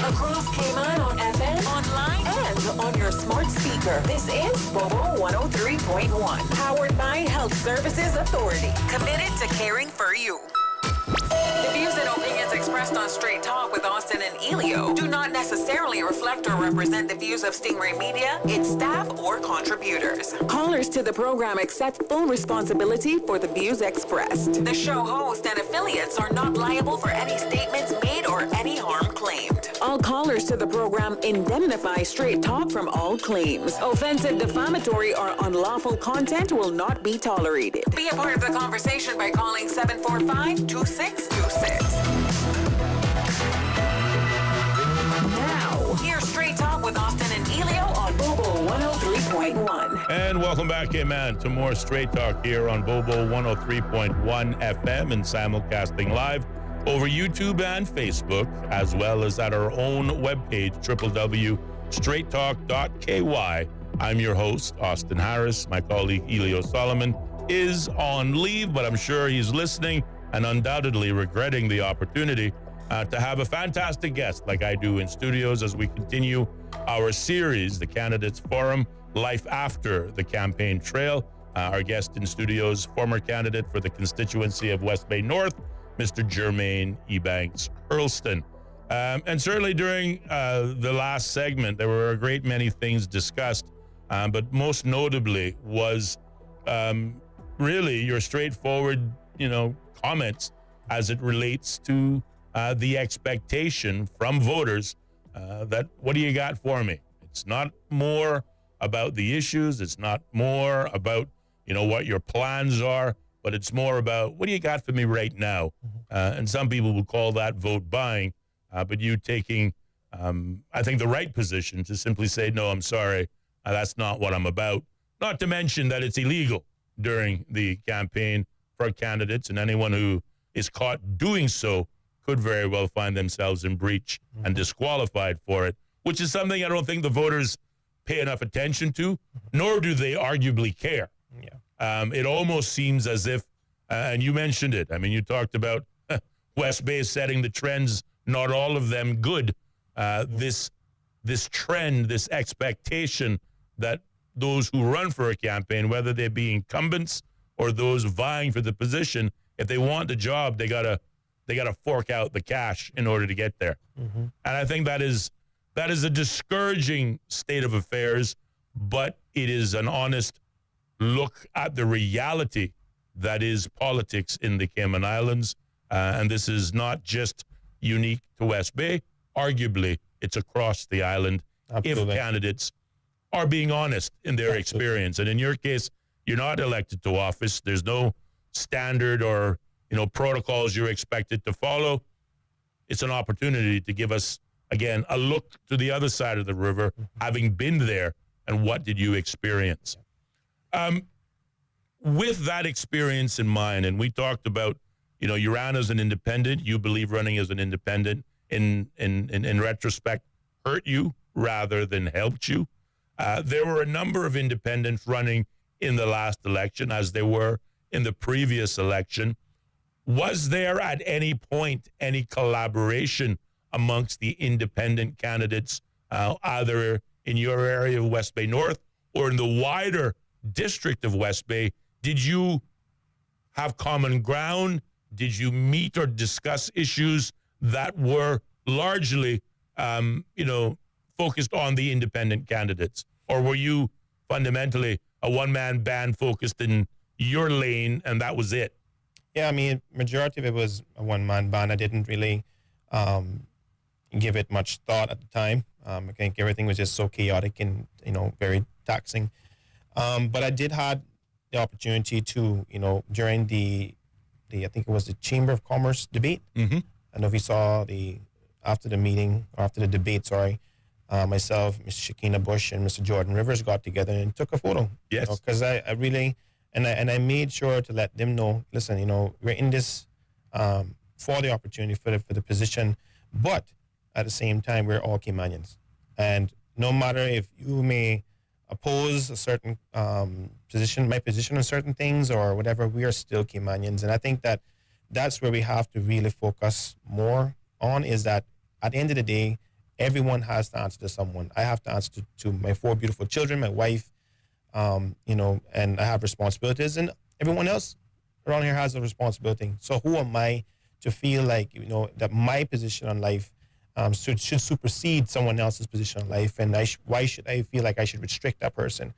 Across Cayman on FM, online, and on your smart speaker. This is Bobo 103.1, powered by Health Services Authority, committed to caring for you. The views and opinions expressed on Straight Talk with Austin and Ellio do not necessarily reflect or represent the views of Stingray Media, its staff, or contributors. Callers to the program accept full responsibility for the views expressed. The show host and affiliates are not liable for any statements made or any harm claimed. All callers to the program indemnify Straight Talk from all claims. Offensive, defamatory, or unlawful content will not be tolerated. Be a part of the conversation by calling 745-2626. Now, here's Straight Talk with Austin and Ellio on Bobo 103.1. And welcome back, man, to more Straight Talk here on Bobo 103.1 FM and simulcasting live over YouTube and Facebook, as well as at our own webpage, www.straighttalk.ky. I'm your host, Austin Harris. My colleague, Ellio Solomon, is on leave, but I'm sure he's listening and undoubtedly regretting the opportunity to have a fantastic guest like I do in studios as we continue our series, the Candidates Forum, Life After the Campaign Trail. Our guest in studios, former candidate for the constituency of West Bay North, Mr. Jermaine Ebanks Hurlston. And certainly during the last segment, there were a great many things discussed, but most notably was really your straightforward, comments as it relates to the expectation from voters that, what do you got for me? It's not more about the issues. It's not more about, what your plans are, but it's more about, what do you got for me right now? And some people will call that vote buying, but you taking, I think, the right position to simply say, no, I'm sorry, that's not what I'm about. Not to mention that it's illegal during the campaign for candidates, and anyone who is caught doing so could very well find themselves in breach and disqualified for it, which is something I don't think the voters pay enough attention to, nor do they arguably care. It almost seems as if, and you mentioned it, I mean, you talked about West Bay setting the trends, not all of them good. This trend, this expectation that those who run for a campaign, whether they be incumbents or those vying for the position, if they want the job, they gotta fork out the cash in order to get there. And I think that is a discouraging state of affairs, but it is an honest look at the reality that is politics in the Cayman Islands. And this is not just unique to West Bay. Arguably, it's across the island. Absolutely. If candidates are being honest in their experience. And in your case, you're not elected to office. There's no standard or, protocols you're expected to follow. It's an opportunity to give us, again, a look to the other side of the river, having been there, and what did you experience? With that experience in mind, and we talked about, you ran as an independent, you believe running as an independent in retrospect hurt you rather than helped you. There were a number of independents running in the last election, as there were in the previous election. Was there at any point any collaboration amongst the independent candidates, either in your area of West Bay North or in the wider district of West Bay? Did you have common ground? Did you meet or discuss issues that were largely, focused on the independent candidates? Or were you fundamentally a one-man band focused in your lane and that was it? Yeah, I mean, majority of it was a one-man band. I didn't really give it much thought at the time. I think everything was just so chaotic and, very taxing. But I did have the opportunity to, during the I think it was the Chamber of Commerce debate, I know if you saw after the debate, myself, Ms. Shakina Bush, and Mr. Jordan Rivers got together and took a photo. Yes. Because I really, and I made sure to let them know, listen, we're in this for the opportunity, for the position, but at the same time, we're all Caymanians. And no matter if you may oppose a certain my position on certain things or whatever, we are still Caymanians. And I think that's where we have to really focus more on, is that at the end of the day, everyone has to answer to someone. I have to answer to my 4 beautiful children, my wife, and I have responsibilities, and everyone else around here has a responsibility. So who am I to feel like, that my position on life should supersede someone else's position on life, and why should I feel like I should restrict that person?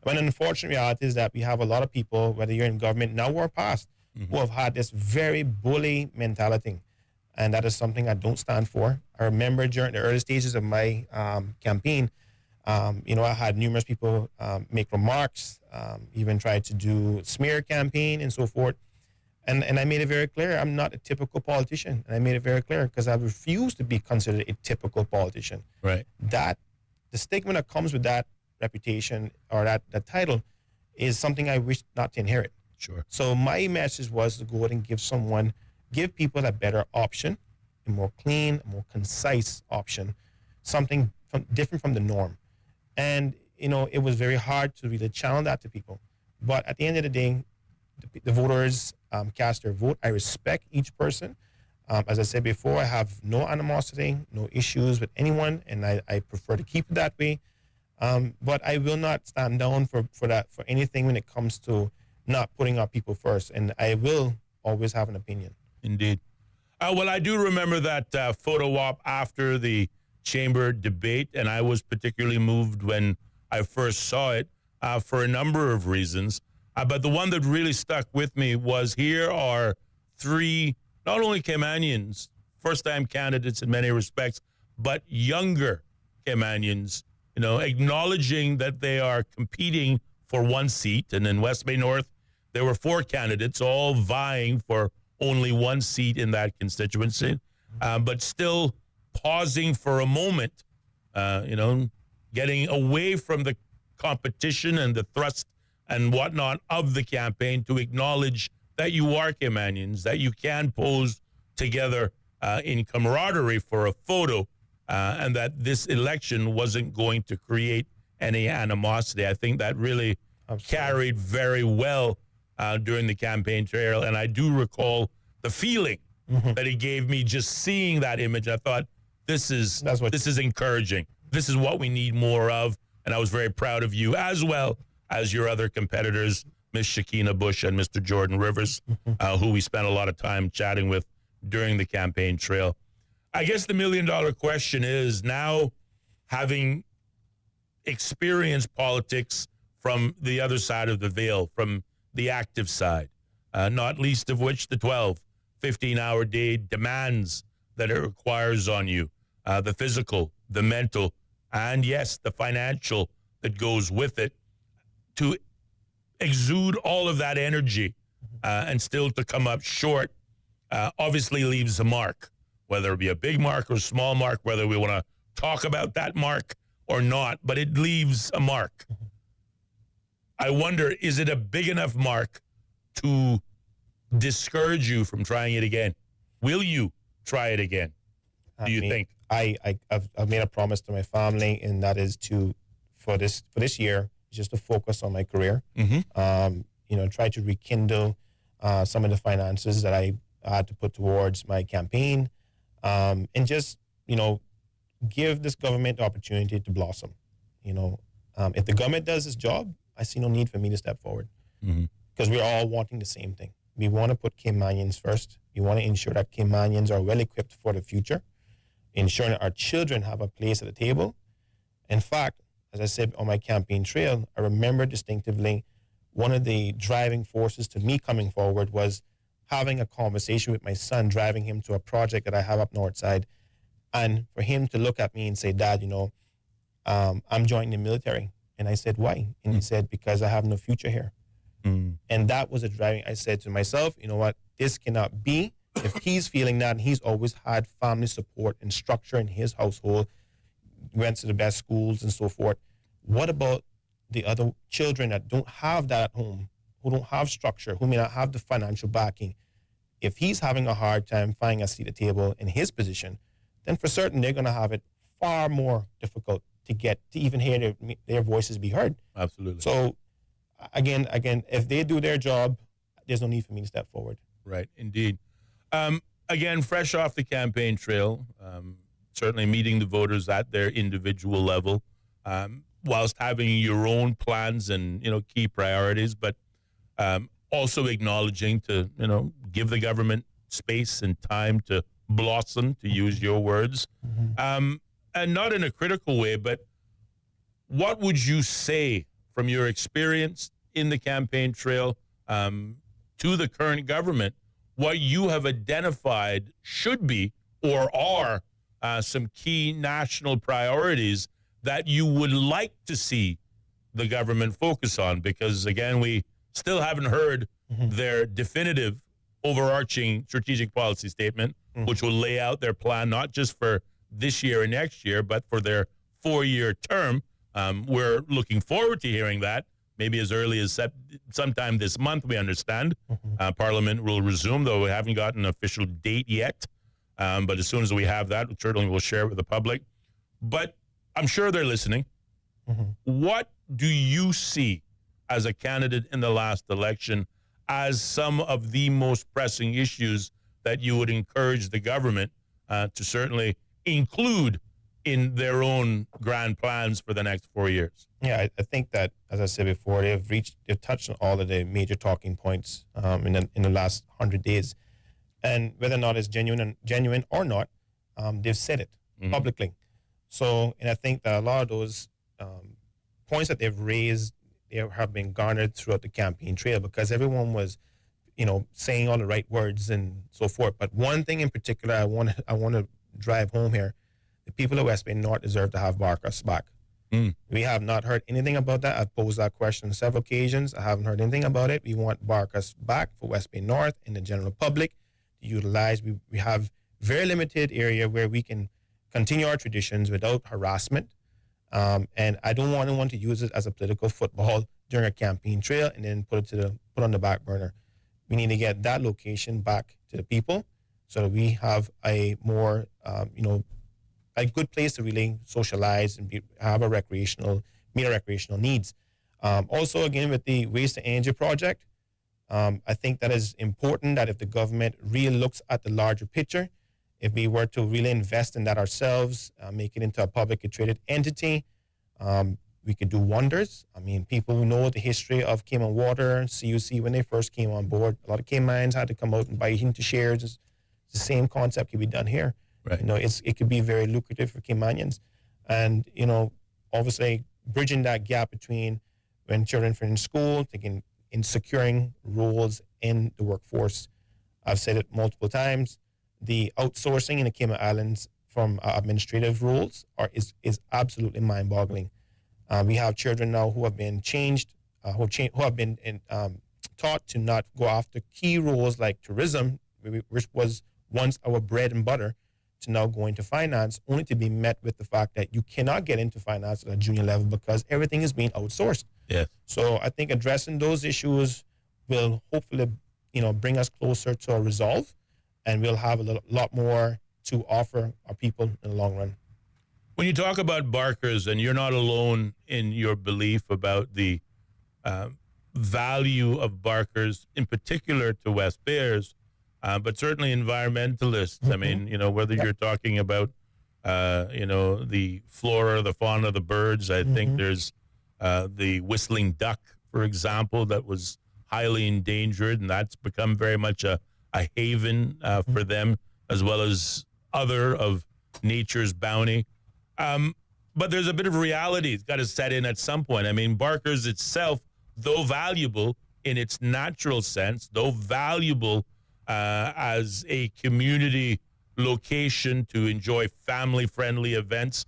But an unfortunate reality is that we have a lot of people, whether you're in government now or past, who have had this very bully mentality. And that is something I don't stand for. I remember during the early stages of my campaign, I had numerous people make remarks, even tried to do smear campaign and so forth. And I made it very clear, I'm not a typical politician. And I made it very clear because I refuse to be considered a typical politician. Right. The stigma that comes with that reputation or that title is something I wish not to inherit. Sure. So my message was to go out and give people a better option, a more clean, a more concise option, something different from the norm. And, it was very hard to really channel that to people. But at the end of the day, the voters cast their vote. I respect each person. As I said before, I have no animosity, no issues with anyone, and I prefer to keep it that way. But I will not stand down for anything when it comes to not putting our people first. And I will always have an opinion. Indeed. Well, I do remember that photo op after the chamber debate, and I was particularly moved when I first saw it for a number of reasons. But the one that really stuck with me was here are 3, not only Caymanians, first-time candidates in many respects, but younger Caymanians, acknowledging that they are competing for 1 seat. And in West Bay North, there were 4 candidates all vying for only 1 seat in that constituency, but still pausing for a moment, getting away from the competition and the thrust and whatnot of the campaign to acknowledge that you are Caymanians, that you can pose together in camaraderie for a photo, and that this election wasn't going to create any animosity. I think that really carried very well during the campaign trail, and I do recall the feeling that it gave me just seeing that image. I thought, this is encouraging. This is what we need more of, and I was very proud of you, as well as your other competitors, Ms. Shakina Bush and Mr. Jordan Rivers, who we spent a lot of time chatting with during the campaign trail. I guess the million-dollar question is, now having experienced politics from the other side of the veil, from the active side, not least of which the 12, 15-hour day demands that it requires on you, the physical, the mental, and yes, the financial that goes with it, to exude all of that energy and still to come up short obviously leaves a mark, whether it be a big mark or a small mark, whether we want to talk about that mark or not, but it leaves a mark. I wonder, is it a big enough mark to discourage you from trying it again? Will you try it again, do you think? I've made a promise to my family, and that is for this year, just to focus on my career. Try to rekindle some of the finances that I had to put towards my campaign, and just, give this government the opportunity to blossom. If the government does its job, I see no need for me to step forward, because we're all wanting the same thing. We want to put Caymanians first. We want to ensure that Caymanians are well equipped for the future, ensuring that our children have a place at the table. In fact, as I said on my campaign trail, I remember distinctively one of the driving forces to me coming forward was having a conversation with my son, driving him to a project that I have up north side, and for him to look at me and say, Dad, I'm joining the military. And I said, why? And he said, because I have no future here. And that was a driving. I said to myself, you know what? This cannot be. if he's feeling that, and he's always had family support and structure in his household, went to the best schools and so forth, what about the other children that don't have that at home, who don't have structure, who may not have the financial backing? If he's having a hard time finding a seat at the table in his position, then for certain they're going to have it far more difficult to get to even hear their voices be heard. Absolutely. So again, if they do their job, there's no need for me to step forward. Right, indeed. Again, fresh off the campaign trail, certainly meeting the voters at their individual level, whilst having your own plans and, key priorities, but also acknowledging to, give the government space and time to blossom, to use your words. And not in a critical way, but what would you say from your experience in the campaign trail to the current government, what you have identified should be or are some key national priorities that you would like to see the government focus on? Because, again, we still haven't heard their definitive overarching strategic policy statement, which will lay out their plan not just for this year and next year, but for their 4-year term. We're looking forward to hearing that, maybe as early as sometime this month, we understand. Parliament will resume, though we haven't gotten an official date yet. But as soon as we have that, certainly we'll share it with the public. But I'm sure they're listening. What do you see as a candidate in the last election as some of the most pressing issues that you would encourage the government to certainly include in their own grand plans for the next 4 years? Yeah, I think that, as I said before, they've touched on all of the major talking points in the last 100 days. And whether or not it's genuine or not, they've said it publicly. So, and I think that a lot of those points that they've raised, they have been garnered throughout the campaign trail, because everyone was, saying all the right words and so forth. But one thing in particular I want to drive home here: the people of West Bay North deserve to have Barkas back. We have not heard anything about that. I've posed that question on several occasions. I haven't heard anything about it. We want Barkas back for West Bay North and the general public to utilize. We have very limited area where we can continue our traditions without harassment. And I don't want anyone to use it as a political football during a campaign trail and then put on the back burner. We need to get that location back to the people so that we have a more, a good place to really socialize and have meet our recreational needs. Also, again, with the Waste to Energy project, I think that is important that if the government really looks at the larger picture, if we were to really invest in that ourselves, make it into a publicly traded entity, we could do wonders. I mean, people who know the history of Cayman Water, CUC, when they first came on board, a lot of Caymans had to come out and buy into shares. It's the same concept can be done here. Right. It could be very lucrative for Caymanians. And, obviously bridging that gap between when children are in school, in securing roles in the workforce. I've said it multiple times. The outsourcing in the Cayman Islands from administrative roles is absolutely mind-boggling. We have children now who have been changed, who have been taught to not go after key roles like tourism, which was once our bread and butter, to now go into finance, only to be met with the fact that you cannot get into finance at a junior level because everything is being outsourced. Yes. So I think addressing those issues will hopefully, bring us closer to a resolve, and we'll have a lot more to offer our people in the long run. When you talk about Barkers, and you're not alone in your belief about the value of Barkers, in particular to West Bayers, but certainly environmentalists. I mean, whether you're talking about, the flora, the fauna, the birds. I think there's the whistling duck, for example, that was highly endangered, and that's become very much a haven for them, as well as other of nature's bounty. But there's a bit of reality it's got to set in at some point. I mean, Barkers itself, though valuable in its natural sense, though valuable as a community location to enjoy family-friendly events,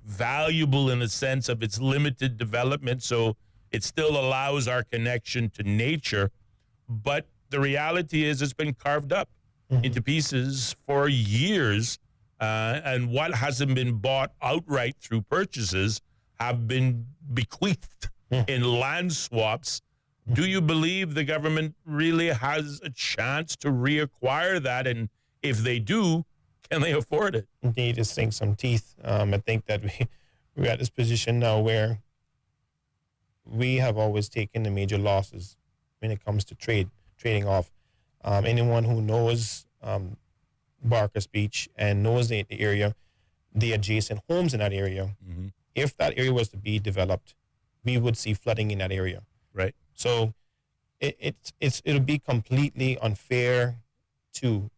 valuable in the sense of its limited development, so it still allows our connection to nature. But the reality is it's been carved up. into pieces for years, and what hasn't been bought outright through purchases have been bequeathed in land swaps. Do you believe the government really has a chance to reacquire that? And if they do, can they afford it? They need to sink some teeth. I think that we're at this position now where we have always taken the major losses when it comes to trading off. Anyone who knows Barker's Beach and knows the area, the adjacent homes in that area, if that area was to be developed, we would see flooding in that area. Right. So it'll be completely unfair to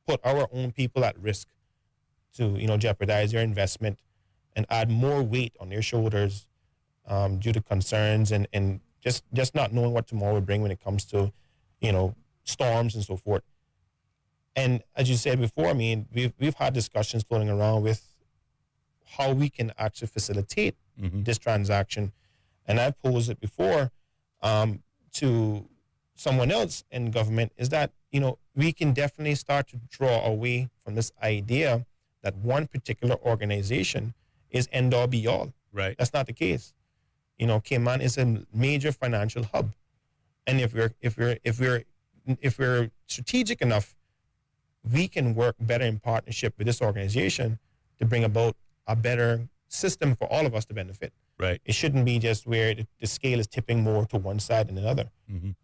put our own people at risk to jeopardize their investment and add more weight on their shoulders due to concerns and just not knowing what tomorrow will bring when it comes to storms and so forth. And as you said before, I mean, we've had discussions floating around with how we can actually facilitate this transaction. And I posed it before to someone else in government, is that, we can definitely start to draw away from this idea that one particular organization is end all be all. Right. That's not the case. Cayman is a major financial hub. And if we're strategic enough, we can work better in partnership with this organization to bring about a better system for all of us to benefit. Right. It shouldn't be just where the scale is tipping more to one side than another.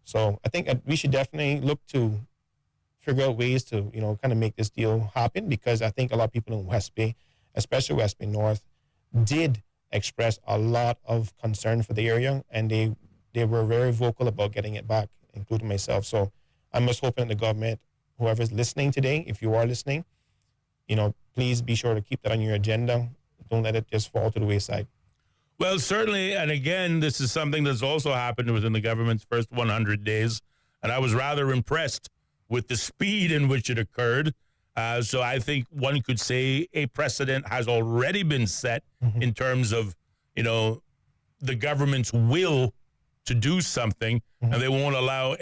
So I think we should definitely look to figure out ways to, kind of make this deal happen, because I think a lot of people in West Bay, especially West Bay North, did express a lot of concern for the area, and they were very vocal about getting it back, including myself. So I'm just hoping the government, whoever's listening today, if you are listening, please be sure to keep that on your agenda. Don't let it just fall to the wayside. Well, certainly, and again, this is something that's also happened within the government's first 100 days, and I was rather impressed with the speed in which it occurred. So I think one could say a precedent has already been set in terms of, the government's will to do something, and they won't allow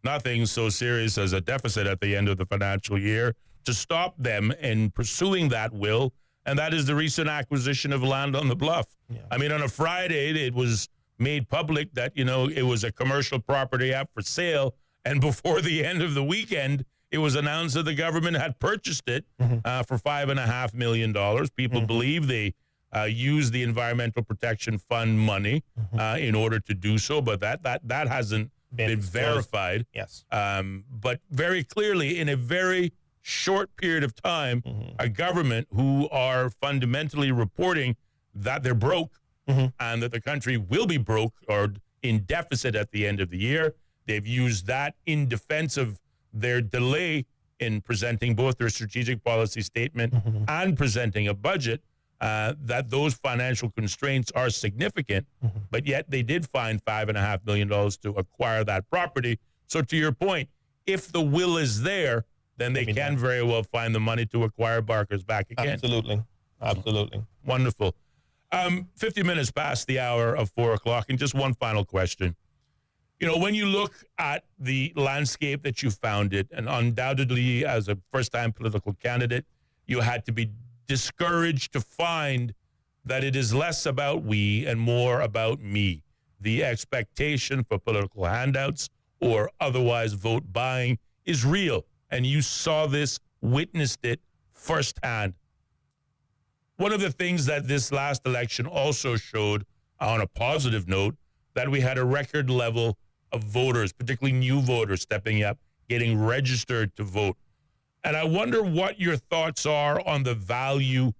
nothing so serious as a deficit at the end of the financial year, to stop them in pursuing that will. And that is the recent acquisition of land on the bluff. Yeah. I mean, on a Friday, it was made public that, it was a commercial property up for sale. And before the end of the weekend, it was announced that the government had purchased it for $5.5 million. People believe they used the Environmental Protection Fund money in order to do so, but that hasn't been verified. Yes. But very clearly, in a very short period of time, a government who are fundamentally reporting that they're broke and that the country will be broke or in deficit at the end of the year. They've used that in defense of their delay in presenting both their strategic policy statement and presenting a budget, that those financial constraints are significant, but yet they did find $5.5 million to acquire that property. So to your point, if the will is there, then they can very well find the money to acquire Barker's back again. Absolutely. Wonderful. 50 minutes past the hour of 4 o'clock, and just one final question. When you look at the landscape that you found it, and undoubtedly as a first-time political candidate, you had to be discouraged to find that it is less about we and more about me. The expectation for political handouts or otherwise vote buying is real. And you saw this, witnessed it firsthand. One of the things that this last election also showed, on a positive note, that we had a record level of voters, particularly new voters, stepping up, getting registered to vote. And I wonder what your thoughts are on the value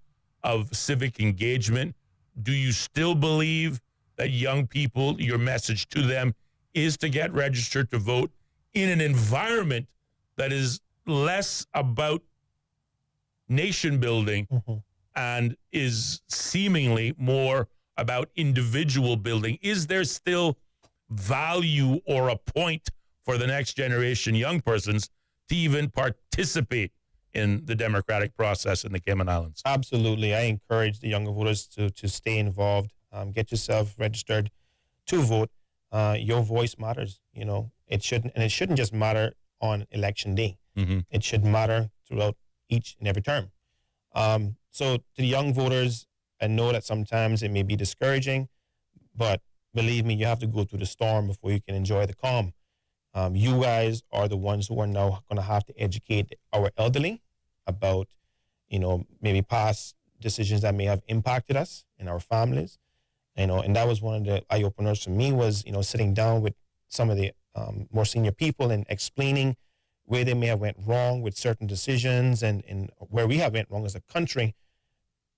of civic engagement. Do you still believe that young people, your message to them is to get registered to vote in an environment that is less about nation building and is seemingly more about individual building? Is there still value or a point for the next generation young persons to even participate in the democratic process in the Cayman Islands? Absolutely. I encourage the younger voters to stay involved, get yourself registered to vote. Your voice matters. It shouldn't just matter on election day. It should matter throughout each and every term. So to the young voters, I know that sometimes it may be discouraging, but believe me, you have to go through the storm before you can enjoy the calm. You guys are the ones who are now going to have to educate our elderly about, maybe past decisions that may have impacted us and our families. And that was one of the eye openers for me was, sitting down with some of the more senior people and explaining where they may have went wrong with certain decisions and where we have went wrong as a country.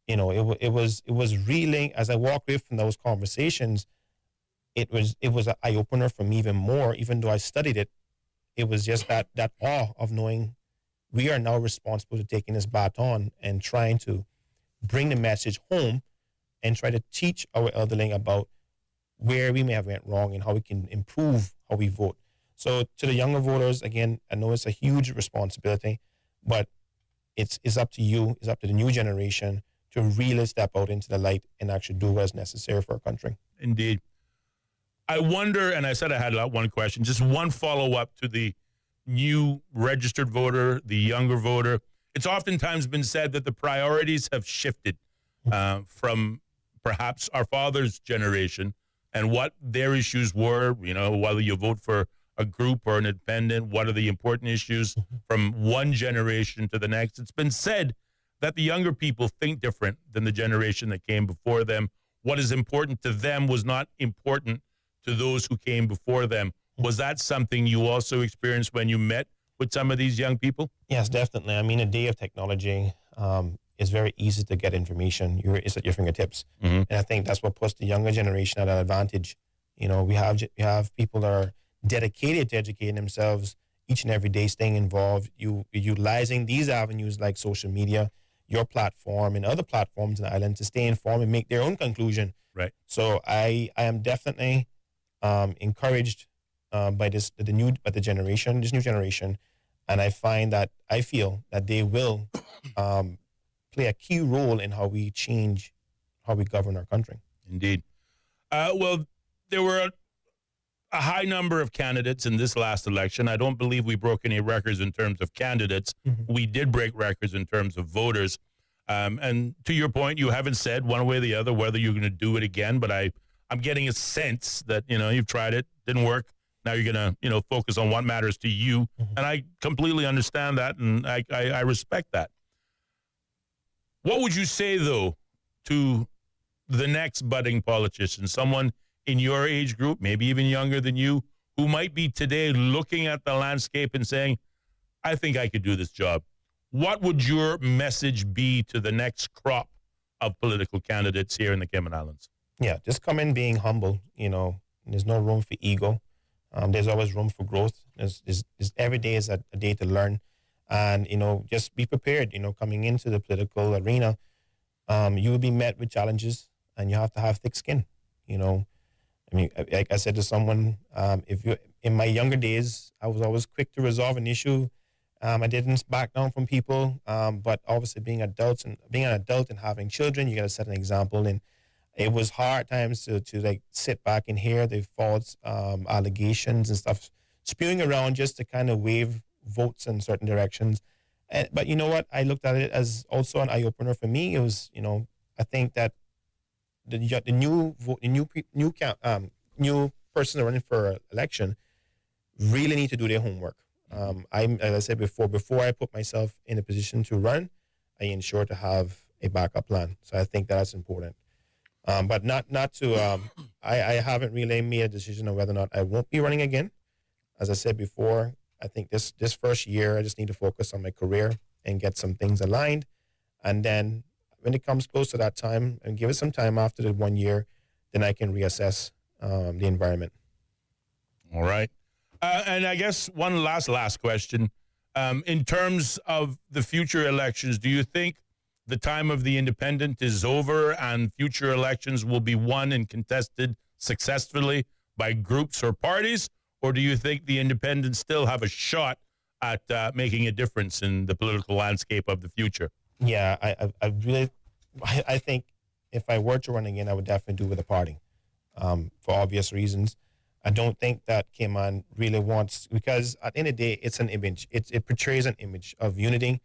It was really, as I walked away from those conversations, it was an eye opener for me even more. Even though I studied it, it was just that awe of knowing we are now responsible to taking this baton and trying to bring the message home and try to teach our elderly about where we may have went wrong and how we can improve how we vote. So to the younger voters, again, I know it's a huge responsibility, but it's up to you, it's up to the new generation to really step out into the light and actually do what is necessary for our country. Indeed. I wonder, and I said I had one question, just one follow-up to the new registered voter, the younger voter. It's oftentimes been said that the priorities have shifted from perhaps our father's generation and what their issues were, whether you vote for a group or an independent, what are the important issues from one generation to the next. It's been said that the younger people think different than the generation that came before them. What is important to them was not important to those who came before them. Was that something you also experienced when you met with some of these young people? Yes, definitely. I mean, a day of technology is very easy to get information. It's at your fingertips. And I think that's what puts the younger generation at an advantage. We have people that are dedicated to educating themselves each and every day, staying involved, utilizing these avenues like social media, your platform, and other platforms in the island to stay informed and make their own conclusion. Right. So I am definitely encouraged by this new generation, and I feel that they will play a key role in how we change how we govern our country. Indeed. Well, there were a high number of candidates in this last election. I don't believe we broke any records in terms of candidates. We did break records in terms of voters. And to your point, you haven't said one way or the other whether you're going to do it again, but I'm getting a sense that, you've tried it, didn't work. Now you're going to, focus on what matters to you. And I completely understand that, and I respect that. What would you say, though, to the next budding politician, someone in your age group, maybe even younger than you, who might be today looking at the landscape and saying, I think I could do this job? What would your message be to the next crop of political candidates here in the Cayman Islands? Yeah, just come in being humble. There's no room for ego. There's always room for growth. There's every day is a day to learn. And, just be prepared, coming into the political arena. You will be met with challenges, and you have to have thick skin. Like I said to someone, in my younger days, I was always quick to resolve an issue. I didn't back down from people, but obviously being an adult and having children, you got to set an example. And it was hard times to like sit back and hear the false allegations and stuff spewing around just to kind of wave votes in certain directions. But you know what? I looked at it as also an eye opener for me. It was, I think that the new person running for election really need to do their homework. As I said before I put myself in a position to run, I ensure to have a backup plan. So I think that's important. But not to, I haven't really made a decision on whether or not I won't be running again. As I said before, I think this first year, I just need to focus on my career and get some things aligned. And then when it comes close to that time, and give it some time after the 1 year, then I can reassess the environment. All right. And I guess one last question. In terms of the future elections, do you think the time of the independent is over and future elections will be won and contested successfully by groups or parties? Or do you think the independents still have a shot at making a difference in the political landscape of the future? Yeah, I think if I were to run again, I would definitely do with a party for obvious reasons. I don't think that Cayman really wants, because at the end of the day, it's an image. It portrays an image of unity.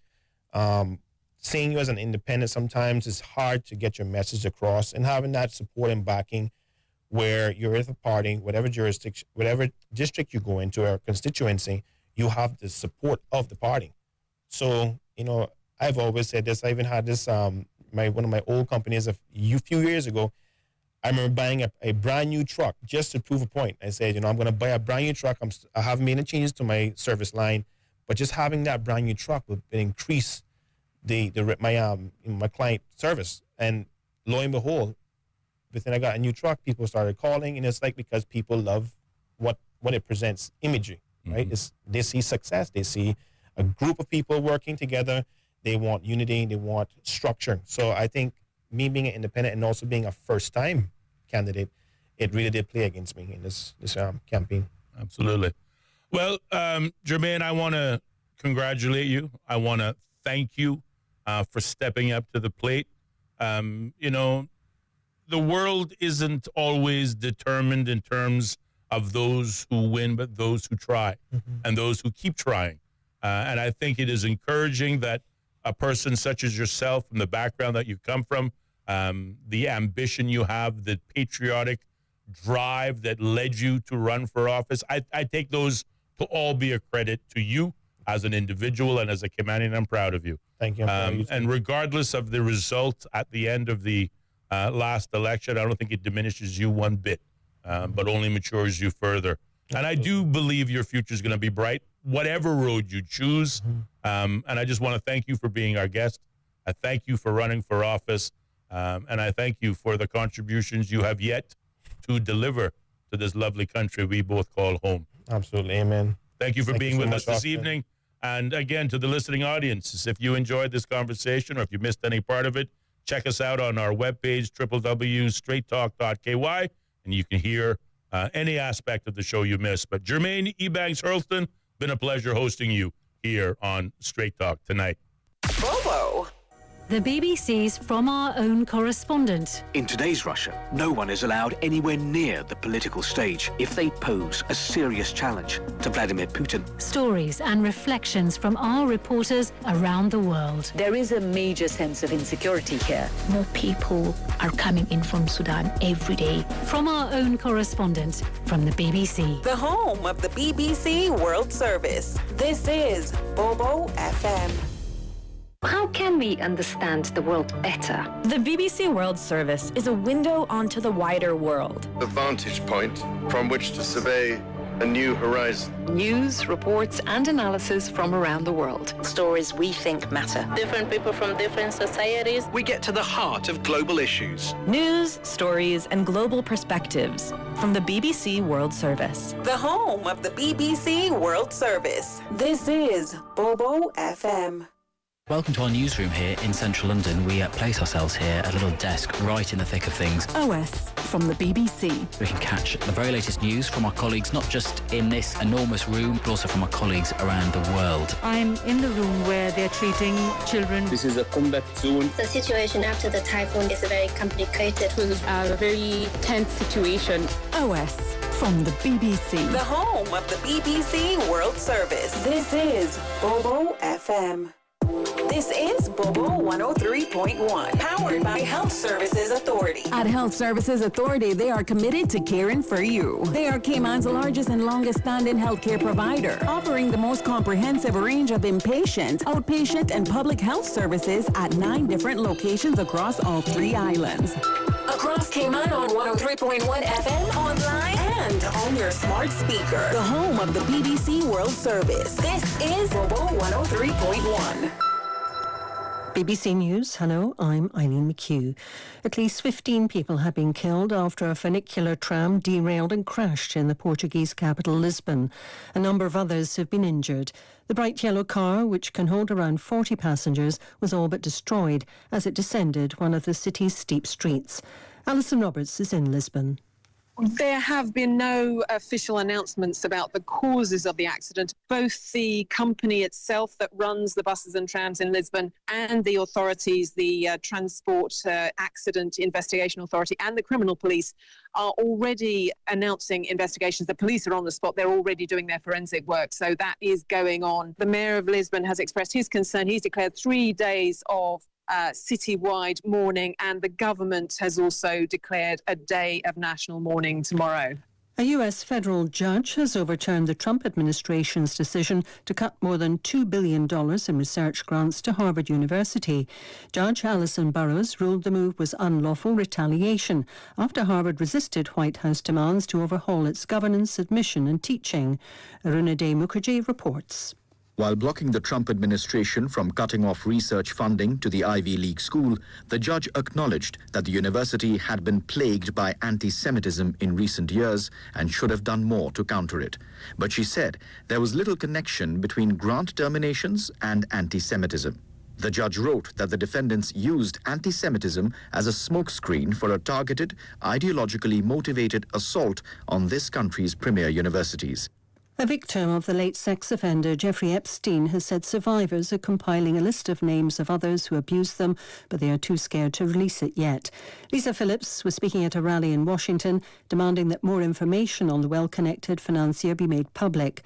Seeing you as an independent sometimes is hard to get your message across, and having that support and backing where you're with a party, whatever jurisdiction, whatever district you go into or constituency, you have the support of the party. So, I've always said this. I even had this, one of my old companies a few years ago. I remember buying a brand new truck just to prove a point. I said, I'm going to buy a brand new truck. I haven't made any changes to my service line, but just having that brand new truck would increase my client service. And lo and behold, within I got a new truck, people started calling, and it's like because people love what it presents imagery, right? They see success, they see a group of people working together, they want unity, they want structure. So I think me being an independent and also being a first-time candidate, it really did play against me in this campaign. Absolutely. Well, Jermaine, I want to congratulate you. I want to thank you for stepping up to the plate. The world isn't always determined in terms of those who win, but those who try and those who keep trying. And I think it is encouraging that a person such as yourself, from the background that you come from, the ambition you have, the patriotic drive that led you to run for office, I take those to all be a credit to you as an individual and as a Caymanian. I'm proud of you. Thank you. And regardless of the result at the end of the last election, I don't think it diminishes you one bit, but only matures you further. And I do believe your future is going to be bright, whatever road you choose. And I just want to thank you for being our guest. I thank you for running for office. And I thank you for the contributions you have yet to deliver to this lovely country we both call home. Absolutely. Amen. Thank you for being with us this evening. And again, to the listening audience, if you enjoyed this conversation or if you missed any part of it, check us out on our webpage, www.straighttalk.ky, and you can hear any aspect of the show you missed. But Jermaine Ebanks-Hurlston, been a pleasure hosting you here on Straight Talk tonight. Bobo. The BBC's From Our Own Correspondent. In today's Russia, no one is allowed anywhere near the political stage if they pose a serious challenge to Vladimir Putin. Stories and reflections from our reporters around the world. There is a major sense of insecurity here. More people are coming in from Sudan every day. From Our Own Correspondent from the BBC. The home of the BBC World Service. This is Bobo FM. How can we understand the world better? The BBC World Service is a window onto the wider world. A vantage point from which to survey a new horizon. News, reports, and analysis from around the world. Stories we think matter. Different people from different societies. We get to the heart of global issues. News, stories, and global perspectives from the BBC World Service. The home of the BBC World Service. This is Bobo FM. Welcome to our newsroom here in central London. We place ourselves here at a little desk right in the thick of things. OS from the BBC. We can catch the very latest news from our colleagues, not just in this enormous room, but also from our colleagues around the world. I'm in the room where they're treating children. This is a combat zone. The situation after the typhoon is very complicated. It was a very tense situation. OS from the BBC. The home of the BBC World Service. This is Bobo FM. This is Bobo 103.1, powered by Health Services Authority. At Health Services Authority, they are committed to caring for you. They are Cayman's largest and longest standing healthcare provider, offering the most comprehensive range of inpatient, outpatient, and public health services at 9 different locations across all 3 islands. Across Cayman on 103.1 FM, online, and on your smart speaker. The home of the BBC World Service. This is Bobo 103.1. BBC News, hello, I'm Eileen McHugh. At least 15 people have been killed after a funicular tram derailed and crashed in the Portuguese capital, Lisbon. A number of others have been injured. The bright yellow car, which can hold around 40 passengers, was all but destroyed as it descended one of the city's steep streets. Alison Roberts is in Lisbon. There have been no official announcements about the causes of the accident. Both the company itself that runs the buses and trams in Lisbon and the authorities, the Transport Accident Investigation Authority and the criminal police are already announcing investigations. The police are on the spot. They're already doing their forensic work. So that is going on. The mayor of Lisbon has expressed his concern. He's declared 3 days of citywide mourning, and the government has also declared a day of national mourning tomorrow. A U.S. federal judge has overturned the Trump administration's decision to cut more than $2 billion in research grants to Harvard University. Judge Alison Burroughs ruled the move was unlawful retaliation after Harvard resisted White House demands to overhaul its governance, admission and teaching. Arunade Mukherjee reports. While blocking the Trump administration from cutting off research funding to the Ivy League school, the judge acknowledged that the university had been plagued by anti-Semitism in recent years and should have done more to counter it. But she said there was little connection between grant terminations and anti-Semitism. The judge wrote that the defendants used anti-Semitism as a smokescreen for a targeted, ideologically motivated assault on this country's premier universities. A victim of the late sex offender Jeffrey Epstein has said survivors are compiling a list of names of others who abused them, but they are too scared to release it yet. Lisa Phillips was speaking at a rally in Washington, demanding that more information on the well-connected financier be made public.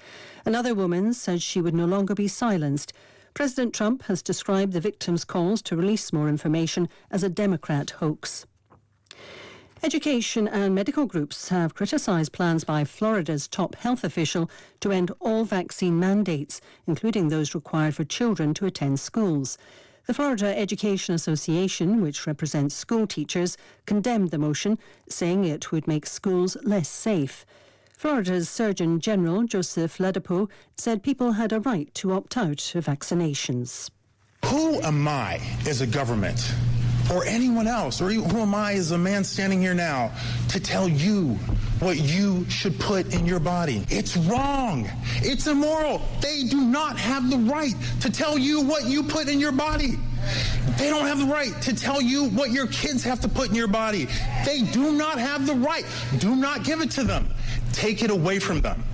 Another woman said she would no longer be silenced. President Trump has described the victims' calls to release more information as a Democrat hoax. Education and medical groups have criticised plans by Florida's top health official to end all vaccine mandates, including those required for children to attend schools. The Florida Education Association, which represents school teachers, condemned the motion, saying it would make schools less safe. Florida's Surgeon General, Joseph Ladapo, said people had a right to opt out of vaccinations. Who am I as a government? Or anyone else, or who am I as a man standing here now to tell you what you should put in your body? It's wrong. It's immoral. They do not have the right to tell you what you put in your body. They don't have the right to tell you what your kids have to put in your body. They do not have the right. Do not give it to them. Take it away from them.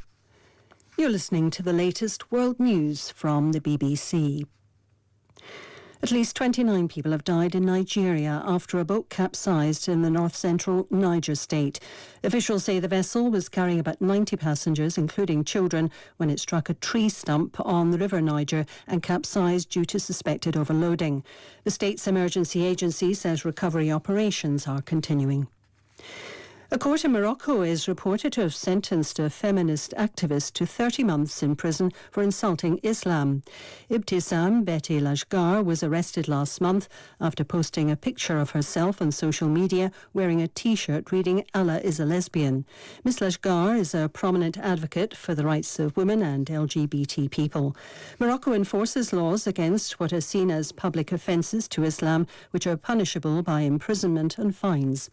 You're listening to the latest world news from the BBC. At least 29 people have died in Nigeria after a boat capsized in the north-central Niger state. Officials say the vessel was carrying about 90 passengers, including children, when it struck a tree stump on the River Niger and capsized due to suspected overloading. The state's emergency agency says recovery operations are continuing. A court in Morocco is reported to have sentenced a feminist activist to 30 months in prison for insulting Islam. Ibtisam Beti Lashgar was arrested last month after posting a picture of herself on social media wearing a T-shirt reading "Allah is a lesbian." Ms. Lashgar is a prominent advocate for the rights of women and LGBT people. Morocco enforces laws against what are seen as public offences to Islam, which are punishable by imprisonment and fines.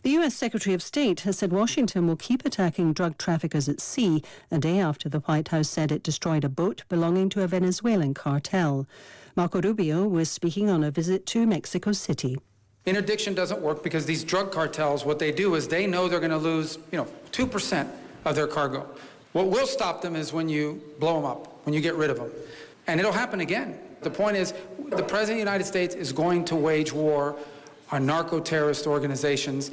The U.S. Secretary of State has said Washington will keep attacking drug traffickers at sea a day after the White House said it destroyed a boat belonging to a Venezuelan cartel. Marco Rubio was speaking on a visit to Mexico City. Interdiction doesn't work because these drug cartels, what they do is they know they're going to lose, 2% of their cargo. What will stop them is when you blow them up, when you get rid of them. And it'll happen again. The point is, the President of the United States is going to wage war on narco-terrorist organizations.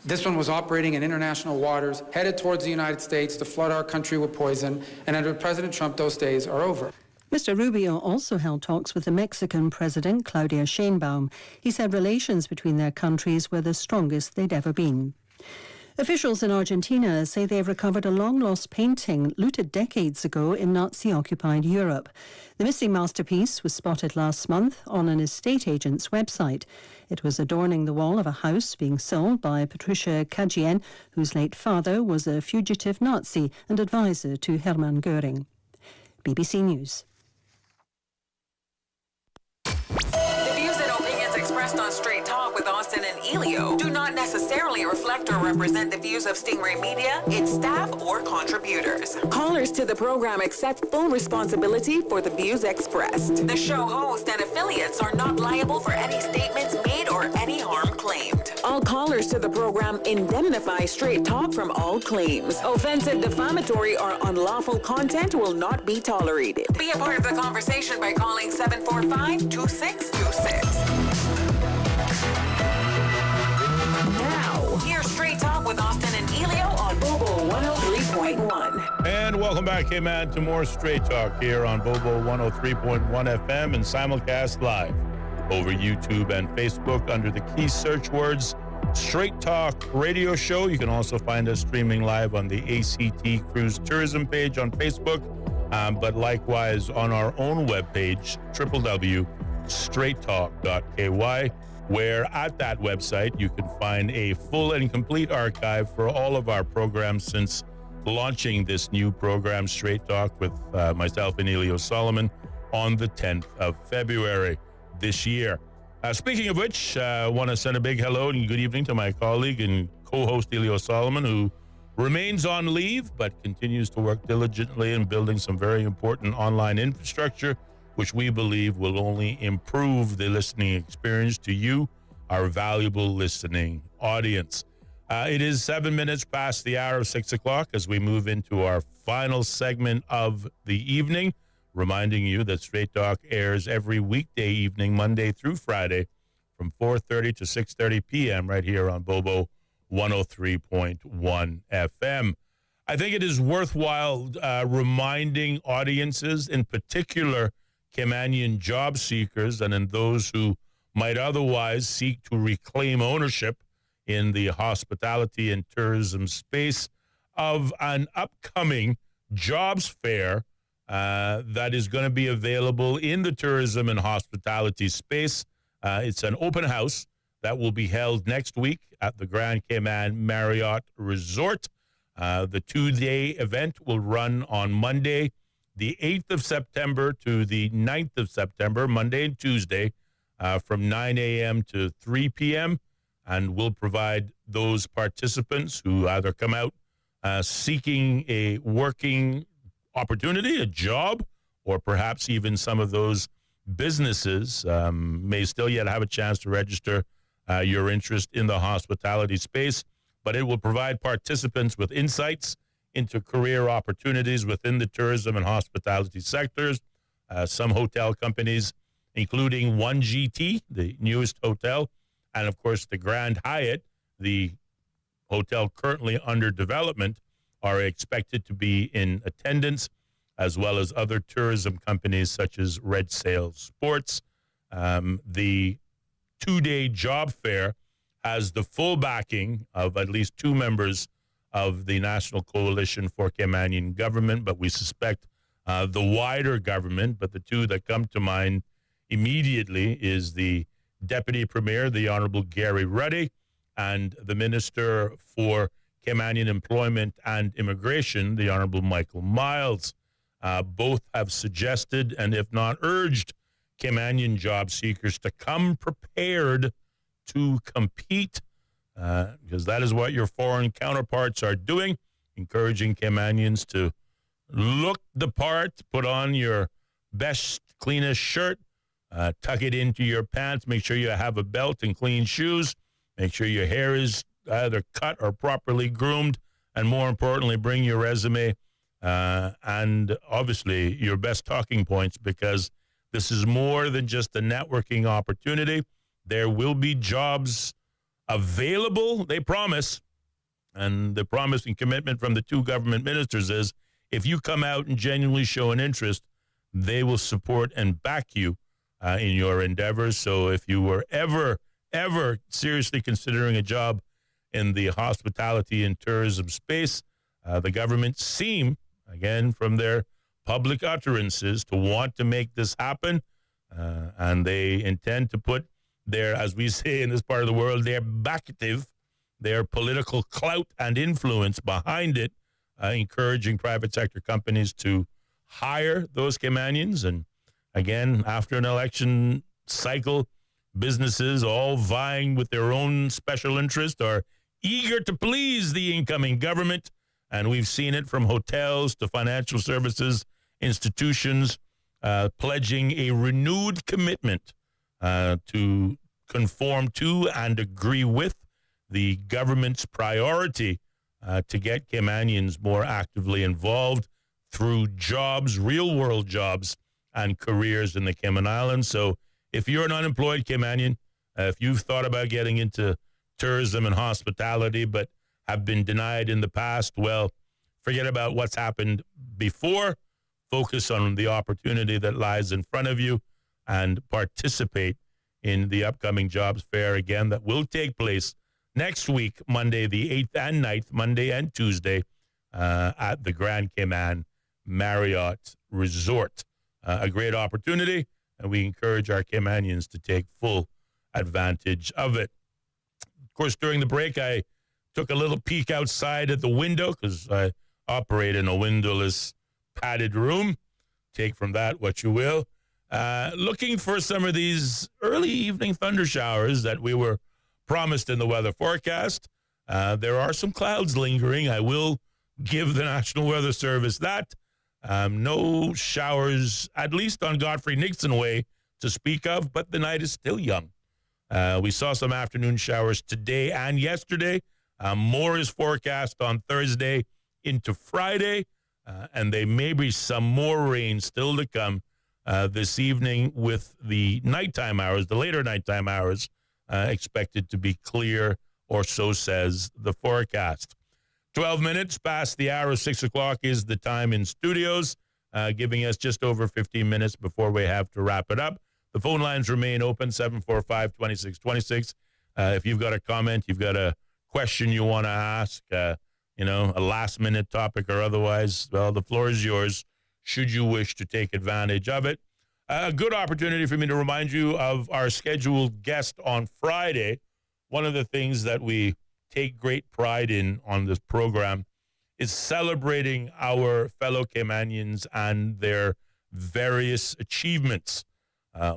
This one was operating in international waters, headed towards the United States to flood our country with poison, and under President Trump, those days are over. Mr. Rubio also held talks with the Mexican President, Claudia Sheinbaum. He said relations between their countries were the strongest they'd ever been. Officials in Argentina say they've recovered a long-lost painting looted decades ago in Nazi-occupied Europe. The missing masterpiece was spotted last month on an estate agent's website. It was adorning the wall of a house being sold by Patricia Cagien, whose late father was a fugitive Nazi and advisor to Hermann Göring. BBC News. The views and opinions expressed expressed on Straight Talk with Austin and Ellio do not necessarily reflect or represent the views of Stingray Media, its staff, or contributors. Callers to the program accept full responsibility for the views expressed. The show host and affiliates are not liable for any statements made or any harm claimed. All callers to the program indemnify Straight Talk from all claims. Offensive, defamatory, or unlawful content will not be tolerated. Be a part of the conversation by calling 745-2626. Now, here's Straight Talk with Austin and Ellio on Bobo 103.1. And welcome back, K-Man, to more Straight Talk here on Bobo 103.1 FM and simulcast live over YouTube and Facebook under the key search words Straight Talk Radio Show. You can also find us streaming live on the ACT Cruise Tourism page on Facebook, but likewise on our own webpage, www.straighttalk.ky, where at that website you can find a full and complete archive for all of our programs since launching this new program, Straight Talk, with myself and Ellio Solomon on the 10th of February this year. Speaking of which, I want to send a big hello and good evening to my colleague and co-host Ellio Solomon, who remains on leave but continues to work diligently in building some very important online infrastructure, which we believe will only improve the listening experience to you, our valuable listening audience. It is 7 minutes past the hour of 6 o'clock as we move into our final segment of the evening, reminding you that Straight Talk airs every weekday evening, Monday through Friday, from 4:30 to 6:30 p.m. right here on Bobo 103.1 FM. I think it is worthwhile reminding audiences, in particular Caymanian job seekers and in those who might otherwise seek to reclaim ownership in the hospitality and tourism space, of an upcoming jobs fair that is going to be available in the tourism and hospitality space. It's an open house that will be held next week at the Grand Cayman Marriott Resort. The two-day event will run on Monday, the 8th of September to the 9th of September, Monday and Tuesday, from 9 a.m. to 3 p.m., and will provide those participants who either come out seeking a working opportunity, a job, or perhaps even some of those businesses may still yet have a chance to register your interest in the hospitality space, but it will provide participants with insights into career opportunities within the tourism and hospitality sectors. Some hotel companies, including 1GT, the newest hotel, and of course the Grand Hyatt, the hotel currently under development, are expected to be in attendance, as well as other tourism companies such as Red Sail Sports. The two-day job fair has the full backing of at least two members of the National Coalition for Caymanian Government, but we suspect the wider government. But the two that come to mind immediately is the Deputy Premier, the Honorable Gary Ruddy, and the Minister for Caymanian Employment and Immigration, the Honorable Michael Miles. Both have suggested, and if not urged, Caymanian job seekers to come prepared to compete, because that is what your foreign counterparts are doing, encouraging Caymanians to look the part, put on your best, cleanest shirt, tuck it into your pants, make sure you have a belt and clean shoes, make sure your hair is either cut or properly groomed, and more importantly, bring your resume and obviously your best talking points, because this is more than just a networking opportunity. There will be jobs available, they promise, and the promise and commitment from the two government ministers is if you come out and genuinely show an interest, they will support and back you in your endeavors. So if you were ever seriously considering a job in the hospitality and tourism space, the government seem, again, from their public utterances, to want to make this happen, and they intend to put their, as we say in this part of the world, their backative, their political clout and influence behind it, encouraging private sector companies to hire those Caymanians. And again, after an election cycle businesses, all vying with their own special interest, are eager to please the incoming government. And we've seen it from hotels to financial services institutions pledging a renewed commitment to conform to and agree with the government's priority to get Caymanians more actively involved through jobs, real-world jobs, and careers in the Cayman Islands. So if you're an unemployed Caymanian, if you've thought about getting into tourism and hospitality but have been denied in the past, well, forget about what's happened before. Focus on the opportunity that lies in front of you and participate in the upcoming jobs fair again that will take place next week, Monday the 8th and 9th, Monday and Tuesday, at the Grand Cayman Marriott Resort. A great opportunity, and we encourage our Caymanians to take full advantage of it. Of course, during the break, I took a little peek outside at the window because I operate in a windowless padded room. Take from that what you will. Looking for some of these early evening thunder showers that we were promised in the weather forecast. There are some clouds lingering. I will give the National Weather Service that. No showers, at least on Godfrey Nixon Way, to speak of, but the night is still young. We saw some afternoon showers today and yesterday. More is forecast on Thursday into Friday, and there may be some more rain still to come this evening, with the nighttime hours, the later nighttime hours, expected to be clear, or so says the forecast. 12 minutes past the hour of 6 o'clock is the time in studios, giving us just over 15 minutes before we have to wrap it up. The phone lines remain open, 745-2626. If you've got a comment, you've got a question you want to ask, a last-minute topic or otherwise, well, the floor is yours, should you wish to take advantage of it. A good opportunity for me to remind you of our scheduled guest on Friday. One of the things that we take great pride in on this program is celebrating our fellow Caymanians and their various achievements,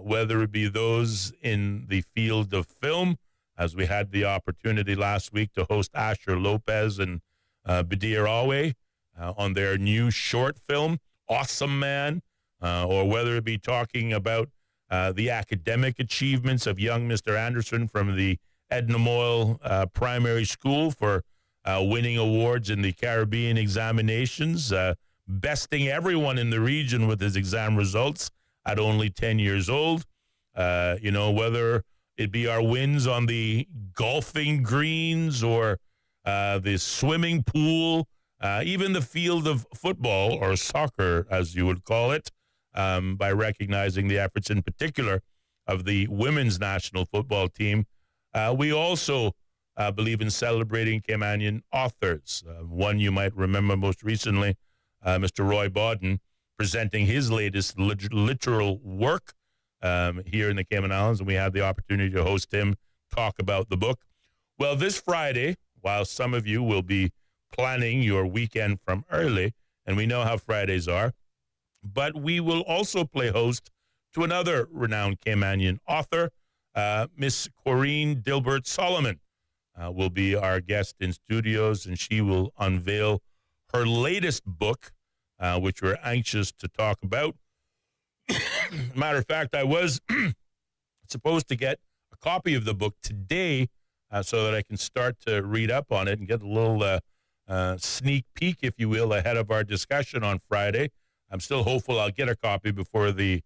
whether it be those in the field of film, as we had the opportunity last week to host Asher Lopez and Badir Awe on their new short film, Awesome Man, or whether it be talking about the academic achievements of young Mr. Anderson from the Edna Moyle Primary School for winning awards in the Caribbean examinations, besting everyone in the region with his exam results at only 10 years old. Whether it be our wins on the golfing greens or the swimming pool, even the field of football, or soccer, as you would call it, by recognizing the efforts in particular of the women's national football team. We also believe in celebrating Caymanian authors. One you might remember most recently, Mr. Roy Bodden, presenting his latest literal work here in the Cayman Islands, and we had the opportunity to host him, talk about the book. Well, this Friday, while some of you will be planning your weekend from early, and we know how Fridays are, but we will also play host to another renowned Caymanian author, Miss Corrine Dilbert Solomon will be our guest in studios, and she will unveil her latest book, which we're anxious to talk about. Matter of fact, I was supposed to get a copy of the book today so that I can start to read up on it and get a little sneak peek, if you will, ahead of our discussion on Friday. I'm still hopeful I'll get a copy before the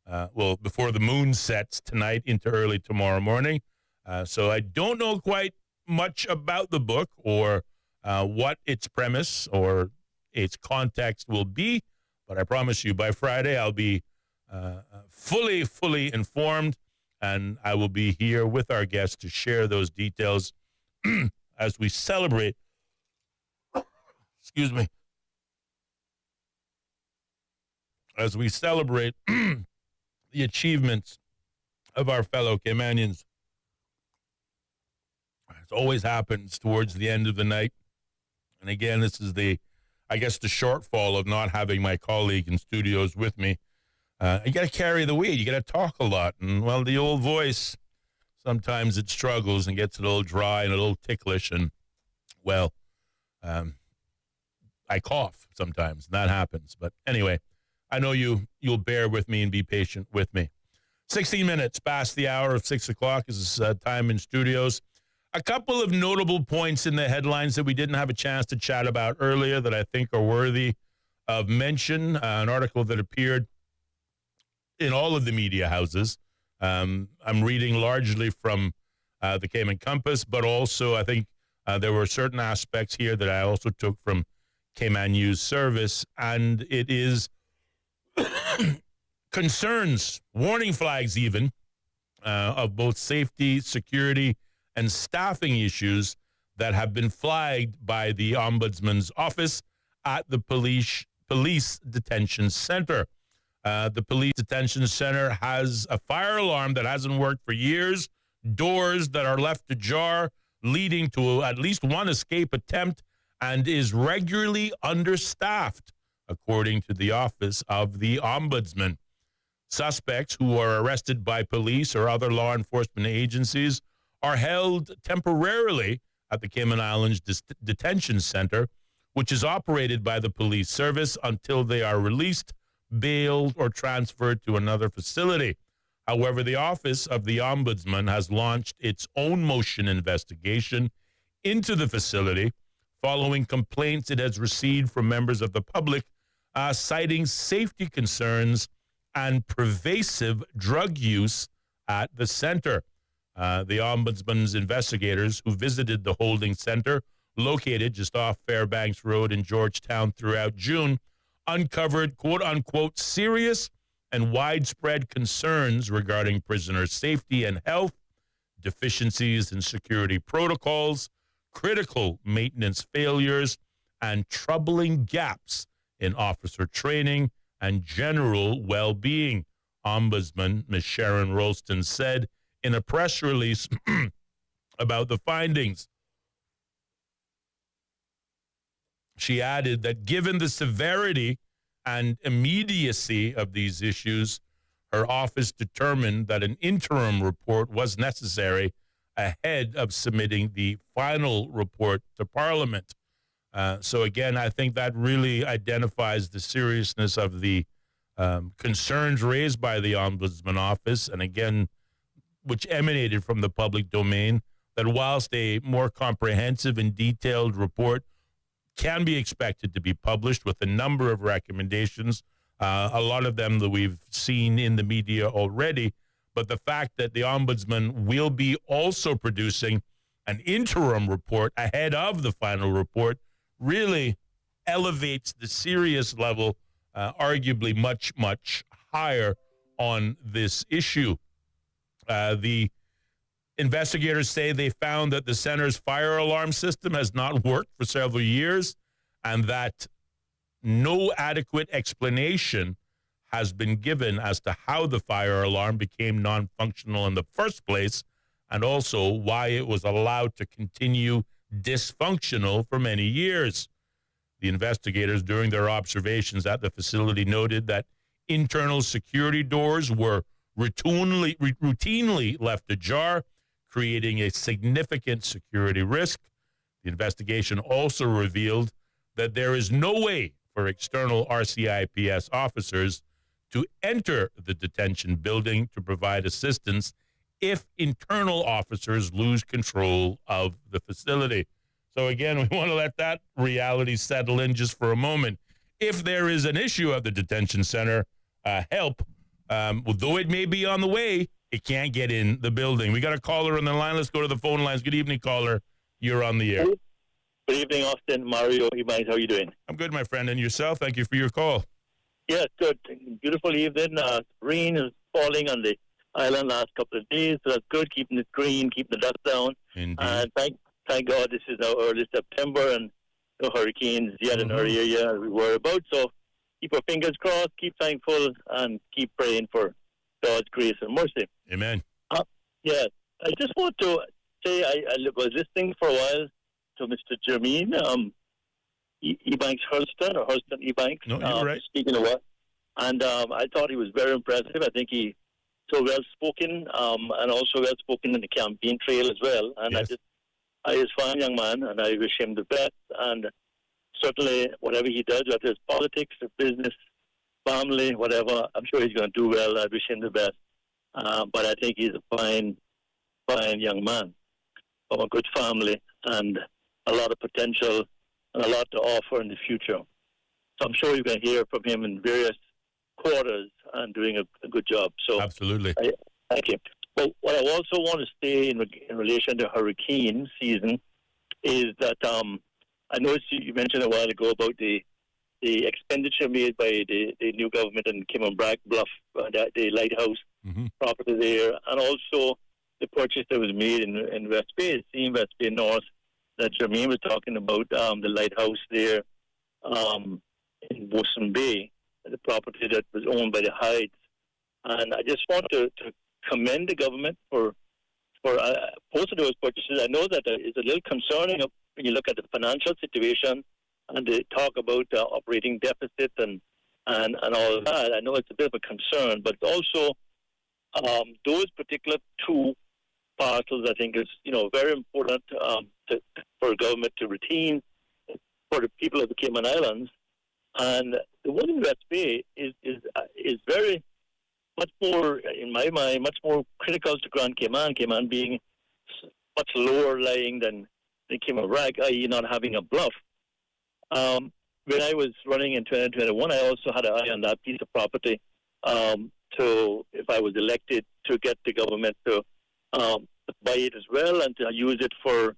moon sets tonight into early tomorrow morning. So I don't know quite much about the book or what its premise or its context will be, but I promise you by Friday I'll be fully informed, and I will be here with our guests to share those details as we celebrate, as we celebrate the achievements of our fellow Caymanians. It always happens towards the end of the night. And again, this is the shortfall of not having my colleague in studios with me. You got to carry the weight. You got to talk a lot. And, well, the old voice sometimes it struggles and gets a little dry and a little ticklish, and, well, I cough sometimes, and that happens. But anyway, I know you'll bear with me and be patient with me. 16 minutes past the hour of 6 o'clock is time in studios. A couple of notable points in the headlines that we didn't have a chance to chat about earlier that I think are worthy of mention. An article that appeared in all of the media houses. I'm reading largely from the Cayman Compass, but also I think there were certain aspects here that I also took from Cayman News Service, and it is concerns, warning flags even, of both safety, security, and staffing issues that have been flagged by the Ombudsman's office at the police detention center. The police detention center has a fire alarm that hasn't worked for years, doors that are left ajar, leading to at least one escape attempt, and is regularly understaffed, according to the office of the Ombudsman. Suspects who are arrested by police or other law enforcement agencies are held temporarily at the Cayman Islands Detention Center, which is operated by the police service until they are released, bailed, or transferred to another facility. However, the Office of the Ombudsman has launched its own motion investigation into the facility following complaints it has received from members of the public citing safety concerns and pervasive drug use at the center. The Ombudsman's investigators who visited the holding center, located just off Fairbanks Road in Georgetown throughout June, uncovered quote-unquote serious and widespread concerns regarding prisoners' safety and health, deficiencies in security protocols, critical maintenance failures, and troubling gaps in officer training and general well-being, Ombudsman Ms. Sharon Rolston said in a press release about the findings. She added that given the severity and immediacy of these issues, her office determined that an interim report was necessary ahead of submitting the final report to Parliament. So again, I think that really identifies the seriousness of the concerns raised by the Ombudsman Office, and again, which emanated from the public domain, that whilst a more comprehensive and detailed report can be expected to be published with a number of recommendations, a lot of them that we've seen in the media already, but the fact that the Ombudsman will be also producing an interim report ahead of the final report really elevates the serious level, arguably much, much higher on this issue. The investigators say they found that the center's fire alarm system has not worked for several years and that no adequate explanation has been given as to how the fire alarm became non-functional in the first place, and also why it was allowed to continue dysfunctional for many years. The investigators, during their observations at the facility, noted that internal security doors were routinely left ajar, creating a significant security risk. The investigation also revealed that there is no way for external RCIPS officers to enter the detention building to provide assistance if internal officers lose control of the facility. So again, we want to let that reality settle in just for a moment. If there is an issue at the detention center, help, though it may be on the way, it can't get in the building. We got a caller on the line. Let's go to the phone lines. Good evening, caller. You're on the air. Good evening, Austin. Mario, how are you doing? I'm good, my friend. And yourself? Thank you for your call. Yeah, good. Beautiful evening. Rain is falling on the island last couple of days, so that's good. Keeping it green, keeping the dust down. Indeed. And thank God this is now early September and no hurricanes yet in our area we worry about. So keep our fingers crossed, keep thankful, and keep praying for God's grace and mercy. Amen. Yeah, I just want to say I was listening for a while to Mr. Jermaine Ebanks Hurston, or Hurston Ebanks. No, you're right. Speaking of what, and I thought he was very impressive. I think he so well spoken, and also well spoken in the campaign trail as well. And yes. I is a fine young man, and I wish him the best. And certainly, whatever he does, whether it's politics or business, family, whatever, I'm sure he's going to do well. I wish him the best. But I think he's a fine young man from a good family and a lot of potential and a lot to offer in the future. So I'm sure you can hear from him in various quarters and doing a good job. So absolutely. Thank you. But what I also want to say in relation to hurricane season is that I noticed you mentioned a while ago about the expenditure made by the new government in Kimmelbrack Bluff, the lighthouse property there, and also the purchase that was made in West Bay, in West Bay North, that Jermaine was talking about, the lighthouse there in Bosun Bay, the property that was owned by the Hydes. And I just want to commend the government for both of those purchases. I know that it's a little concerning when you look at the financial situation and they talk about operating deficit and all that. I know it's a bit of a concern, but also those particular two parcels, I think, is very important for government to retain for the people of the Cayman Islands. And the one in West Bay is very much more, in my mind, much more critical to Grand Cayman. Cayman being much lower lying than Kimmelbrack, i.e., not having a bluff. When I was running in 2021, I also had an eye on that piece of property. To, if I was elected, to get the government to buy it as well and to use it for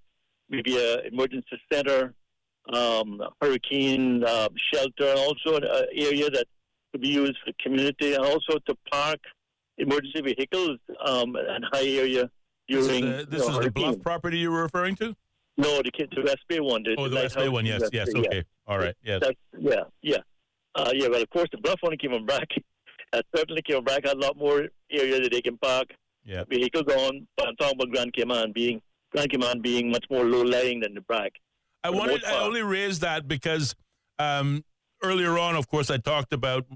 maybe an emergency center, hurricane shelter, and also an area that could be used for the community, and also to park emergency vehicles and high area during. This is the bluff property you were referring to? No, the West Bay one. The West Bay one, yes, okay. Yeah. All right, yes. Yeah. Well, of course, the bluff one came back. Certainly Kimmelbrack had a lot more area that they can park vehicles on, but I'm talking about Grand Cayman being much more low-lying than the Brack. I only raised that because earlier on, of course, I talked about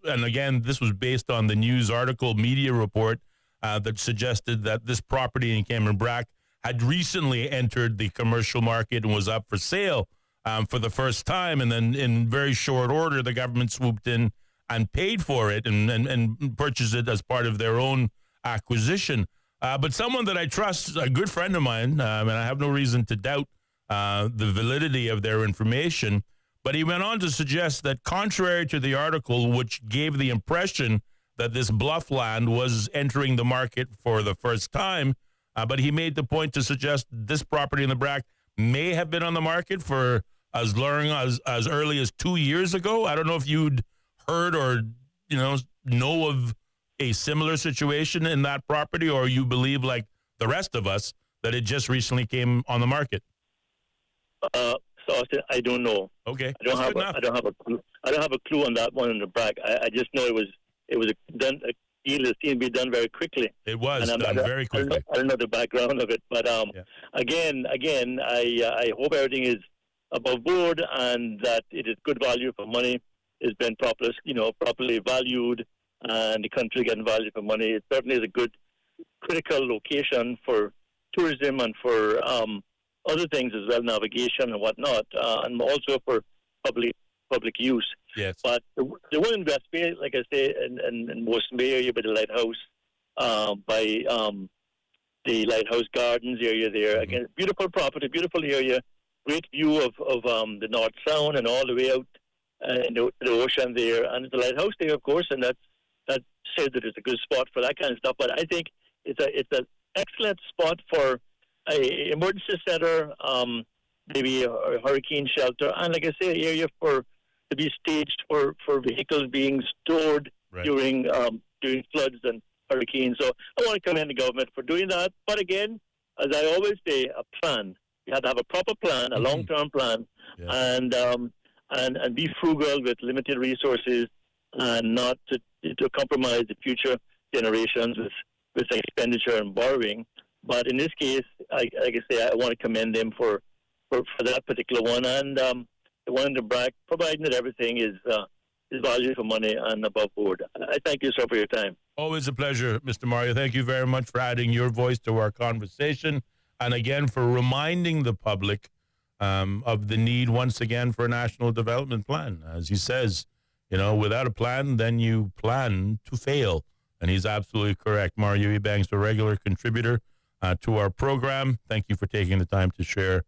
and again, this was based on the news article, media report that suggested that this property in Kimmelbrack had recently entered the commercial market and was up for sale for the first time, and then in very short order, the government swooped in and paid for it and purchased it as part of their own acquisition. But someone that I trust, a good friend of mine, and I have no reason to doubt the validity of their information, but he went on to suggest that contrary to the article, which gave the impression that this bluff land was entering the market for the first time, but he made the point to suggest this property in the Brack may have been on the market for as early as 2 years ago. I don't know if you'd heard or know of a similar situation in that property, or you believe, like the rest of us, that it just recently came on the market. So I don't know. Okay, I don't have a clue. I don't have a clue on that one in the Brack. I just know it was done. A deal that seemed to be done very quickly. It was done very quickly. I don't know the background of it, but again, I hope everything is above board and that it is good value for money. It's been properly valued, and the country getting value for money. It certainly is a good, critical location for tourism and for other things as well, navigation and whatnot, and also for public use. Yes. But the one in West Bay, like I say, in Bosun Bay area by the lighthouse, by the Lighthouse Gardens area there. Again, beautiful property, beautiful area, great view of the North Sound and all the way out the ocean there. And it's a lighthouse there, of course, and that said that it's a good spot for that kind of stuff. But I think it's an excellent spot for a emergency center, maybe a hurricane shelter, and like I say, an area to be staged for vehicles being stored during floods and hurricanes. So I want to commend the government for doing that. But again, as I always say, a plan. You have to have a proper plan, a long-term plan, and be frugal with limited resources, and not to compromise the future generations with expenditure and borrowing. But in this case, like I say, I want to commend them for that particular one, and the one in the Brack, providing that everything is value for money and above board. I thank you, sir, for your time. Always a pleasure, Mr. Mario. Thank you very much for adding your voice to our conversation, and again for reminding the public of the need once again for a national development plan. As he says, without a plan, then you plan to fail. And he's absolutely correct. Mario Ebanks, a regular contributor to our program. Thank you for taking the time to share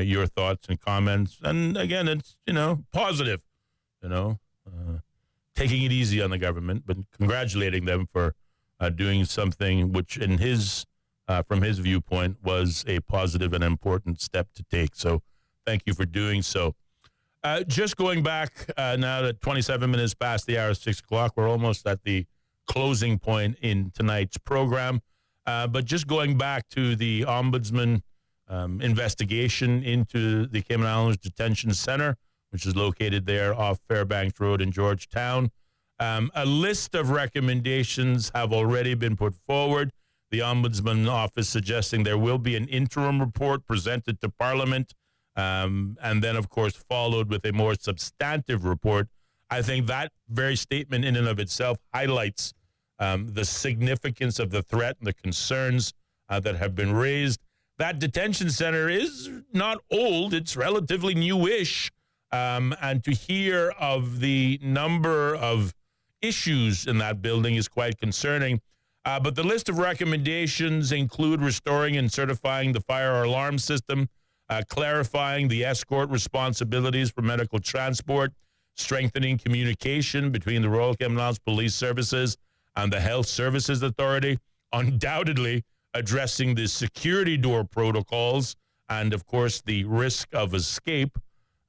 your thoughts and comments. And again, it's, positive, taking it easy on the government, but congratulating them for doing something which in from his viewpoint was a positive and important step to take. So thank you for doing so. Just going back now that 27 minutes past the hour of 6 o'clock, we're almost at the closing point in tonight's program. But just going back to the Ombudsman investigation into the Cayman Islands Detention Center, which is located there off Fairbanks Road in Georgetown. A list of recommendations have already been put forward. The Ombudsman Office suggesting there will be an interim report presented to Parliament, and then, of course, followed with a more substantive report. I think that very statement in and of itself highlights the significance of the threat and the concerns that have been raised. That detention center is not old. It's relatively newish. And to hear of the number of issues in that building is quite concerning. But the list of recommendations include restoring and certifying the fire alarm system, clarifying the escort responsibilities for medical transport, strengthening communication between the Royal Cayman Islands Police Services and the Health Services Authority, undoubtedly addressing the security door protocols and, of course, the risk of escape,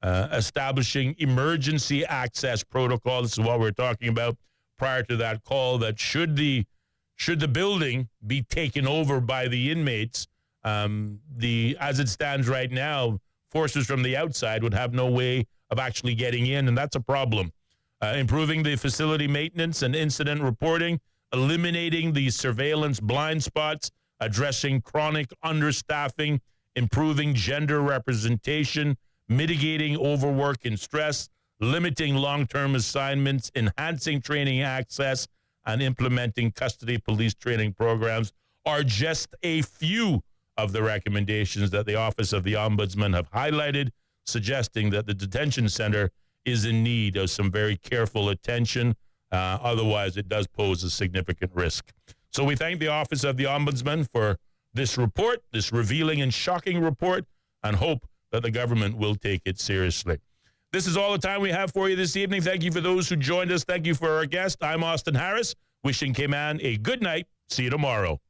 establishing emergency access protocols. This is what we're talking about prior to that call, that should the building be taken over by the inmates, as it stands right now, forces from the outside would have no way of actually getting in, and that's a problem. Improving the facility maintenance and incident reporting, eliminating the surveillance blind spots, addressing chronic understaffing, improving gender representation, mitigating overwork and stress, limiting long-term assignments, enhancing training access, and implementing custody police training programs are just a few of the recommendations that the Office of the Ombudsman have highlighted, suggesting that the detention center is in need of some very careful attention. Otherwise, it does pose a significant risk. So we thank the Office of the Ombudsman for this report, this revealing and shocking report, and hope that the government will take it seriously. This is all the time we have for you this evening. Thank you for those who joined us. Thank you for our guest. I'm Austin Harris, wishing Cayman a good night. See you tomorrow.